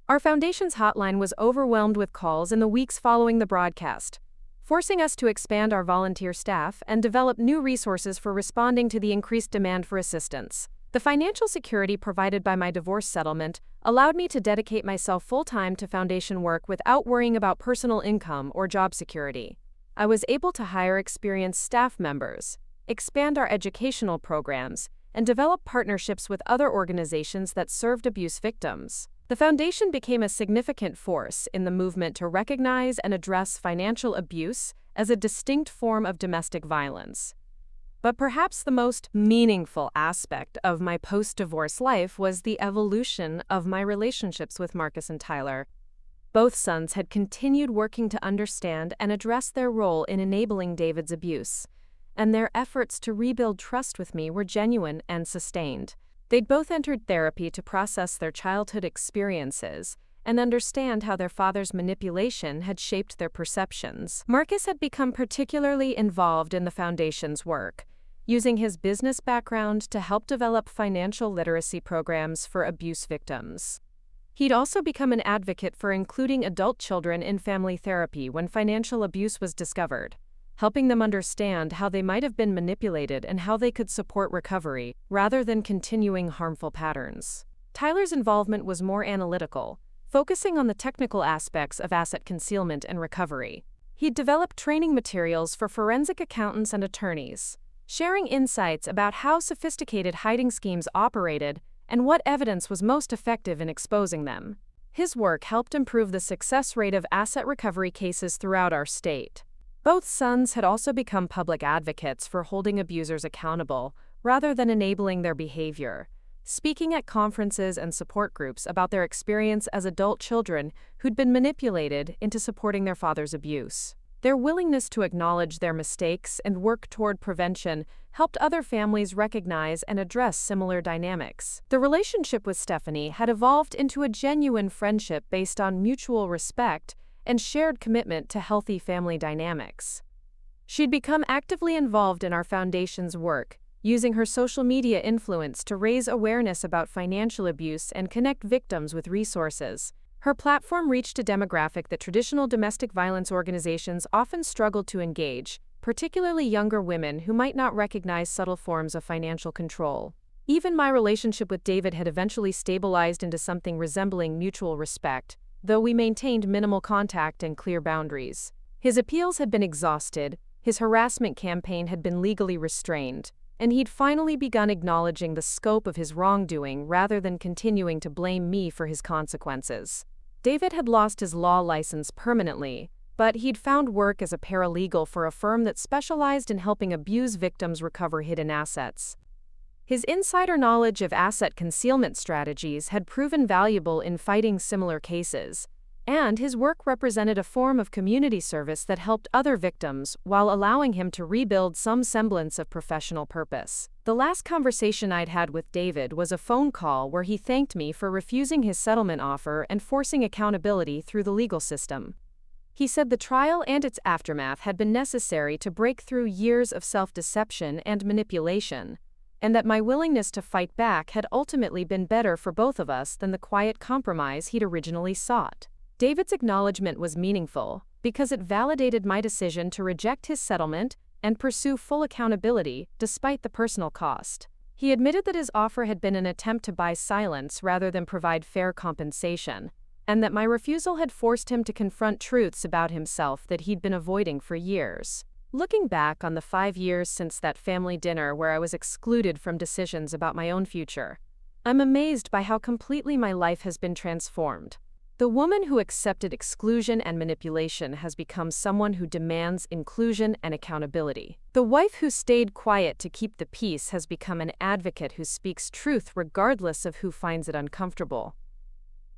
Our foundation's hotline was overwhelmed with calls in the weeks following the broadcast, forcing us to expand our volunteer staff and develop new resources for responding to the increased demand for assistance. The financial security provided by my divorce settlement allowed me to dedicate myself full-time to foundation work without worrying about personal income or job security. I was able to hire experienced staff members, expand our educational programs, and develop partnerships with other organizations that served abuse victims. The foundation became a significant force in the movement to recognize and address financial abuse as a distinct form of domestic violence. But perhaps the most meaningful aspect of my post-divorce life was the evolution of my relationships with Marcus and Tyler. Both sons had continued working to understand and address their role in enabling David's abuse, and their efforts to rebuild trust with me were genuine and sustained. They'd both entered therapy to process their childhood experiences and understand how their father's manipulation had shaped their perceptions. Marcus had become particularly involved in the foundation's work, using his business background to help develop financial literacy programs for abuse victims. He'd also become an advocate for including adult children in family therapy when financial abuse was discovered, helping them understand how they might have been manipulated and how they could support recovery, rather than continuing harmful patterns. Tyler's involvement was more analytical, focusing on the technical aspects of asset concealment and recovery. He'd developed training materials for forensic accountants and attorneys, sharing insights about how sophisticated hiding schemes operated and what evidence was most effective in exposing them. His work helped improve the success rate of asset recovery cases throughout our state. Both sons had also become public advocates for holding abusers accountable rather than enabling their behavior, speaking at conferences and support groups about their experience as adult children who'd been manipulated into supporting their father's abuse. Their willingness to acknowledge their mistakes and work toward prevention helped other families recognize and address similar dynamics. The relationship with Stephanie had evolved into a genuine friendship based on mutual respect and shared commitment to healthy family dynamics. She'd become actively involved in our foundation's work, using her social media influence to raise awareness about financial abuse and connect victims with resources. Her platform reached a demographic that traditional domestic violence organizations often struggled to engage, particularly younger women who might not recognize subtle forms of financial control. Even my relationship with David had eventually stabilized into something resembling mutual respect, though we maintained minimal contact and clear boundaries. His appeals had been exhausted, his harassment campaign had been legally restrained, and he'd finally begun acknowledging the scope of his wrongdoing rather than continuing to blame me for his consequences. David had lost his law license permanently, but he'd found work as a paralegal for a firm that specialized in helping abuse victims recover hidden assets. His insider knowledge of asset concealment strategies had proven valuable in fighting similar cases, and his work represented a form of community service that helped other victims while allowing him to rebuild some semblance of professional purpose. The last conversation I'd had with David was a phone call where he thanked me for refusing his settlement offer and forcing accountability through the legal system. He said the trial and its aftermath had been necessary to break through years of self-deception and manipulation, and that my willingness to fight back had ultimately been better for both of us than the quiet compromise he'd originally sought. David's acknowledgement was meaningful because it validated my decision to reject his settlement and pursue full accountability despite the personal cost. He admitted that his offer had been an attempt to buy silence rather than provide fair compensation, and that my refusal had forced him to confront truths about himself that he'd been avoiding for years. Looking back on the 5 years since that family dinner where I was excluded from decisions about my own future, I'm amazed by how completely my life has been transformed. The woman who accepted exclusion and manipulation has become someone who demands inclusion and accountability. The wife who stayed quiet to keep the peace has become an advocate who speaks truth regardless of who finds it uncomfortable.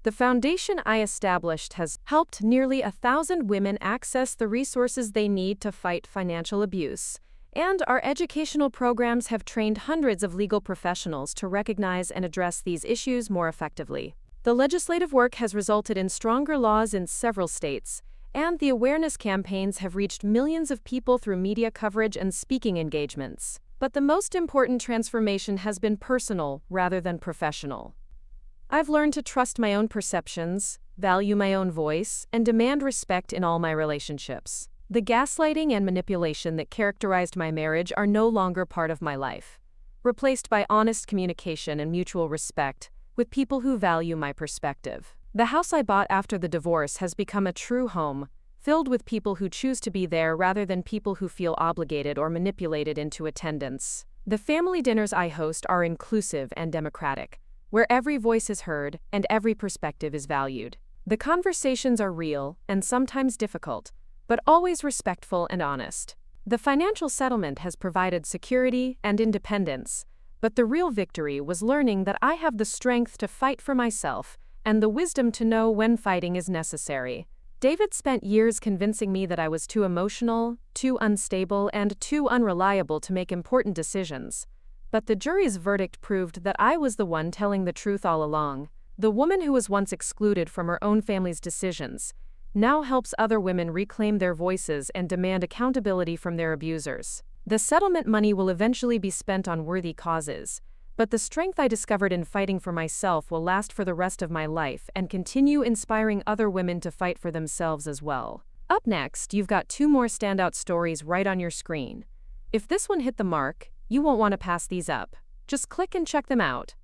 The foundation I established has helped nearly 1,000 women access the resources they need to fight financial abuse, and our educational programs have trained hundreds of legal professionals to recognize and address these issues more effectively. The legislative work has resulted in stronger laws in several states, And the awareness campaigns have reached millions of people through media coverage and speaking engagements. But the most important transformation has been personal rather than professional. I've learned to trust my own perceptions, value my own voice, and demand respect in all my relationships. The gaslighting and manipulation that characterized my marriage are no longer part of my life, replaced by honest communication and mutual respect with people who value my perspective. The house I bought after the divorce has become a true home, filled with people who choose to be there rather than people who feel obligated or manipulated into attendance. The family dinners I host are inclusive and democratic, where every voice is heard and every perspective is valued. The conversations are real and sometimes difficult, but always respectful and honest. The financial settlement has provided security and independence, but the real victory was learning that I have the strength to fight for myself and the wisdom to know when fighting is necessary. David spent years convincing me that I was too emotional, too unstable, and too unreliable to make important decisions. But the jury's verdict proved that I was the one telling the truth all along. The woman who was once excluded from her own family's decisions now helps other women reclaim their voices and demand accountability from their abusers. The settlement money will eventually be spent on worthy causes, but the strength I discovered in fighting for myself will last for the rest of my life and continue inspiring other women to fight for themselves as well. Up next, you've got 2 more standout stories right on your screen. If this one hit the mark, you won't want to pass these up. Just click and check them out.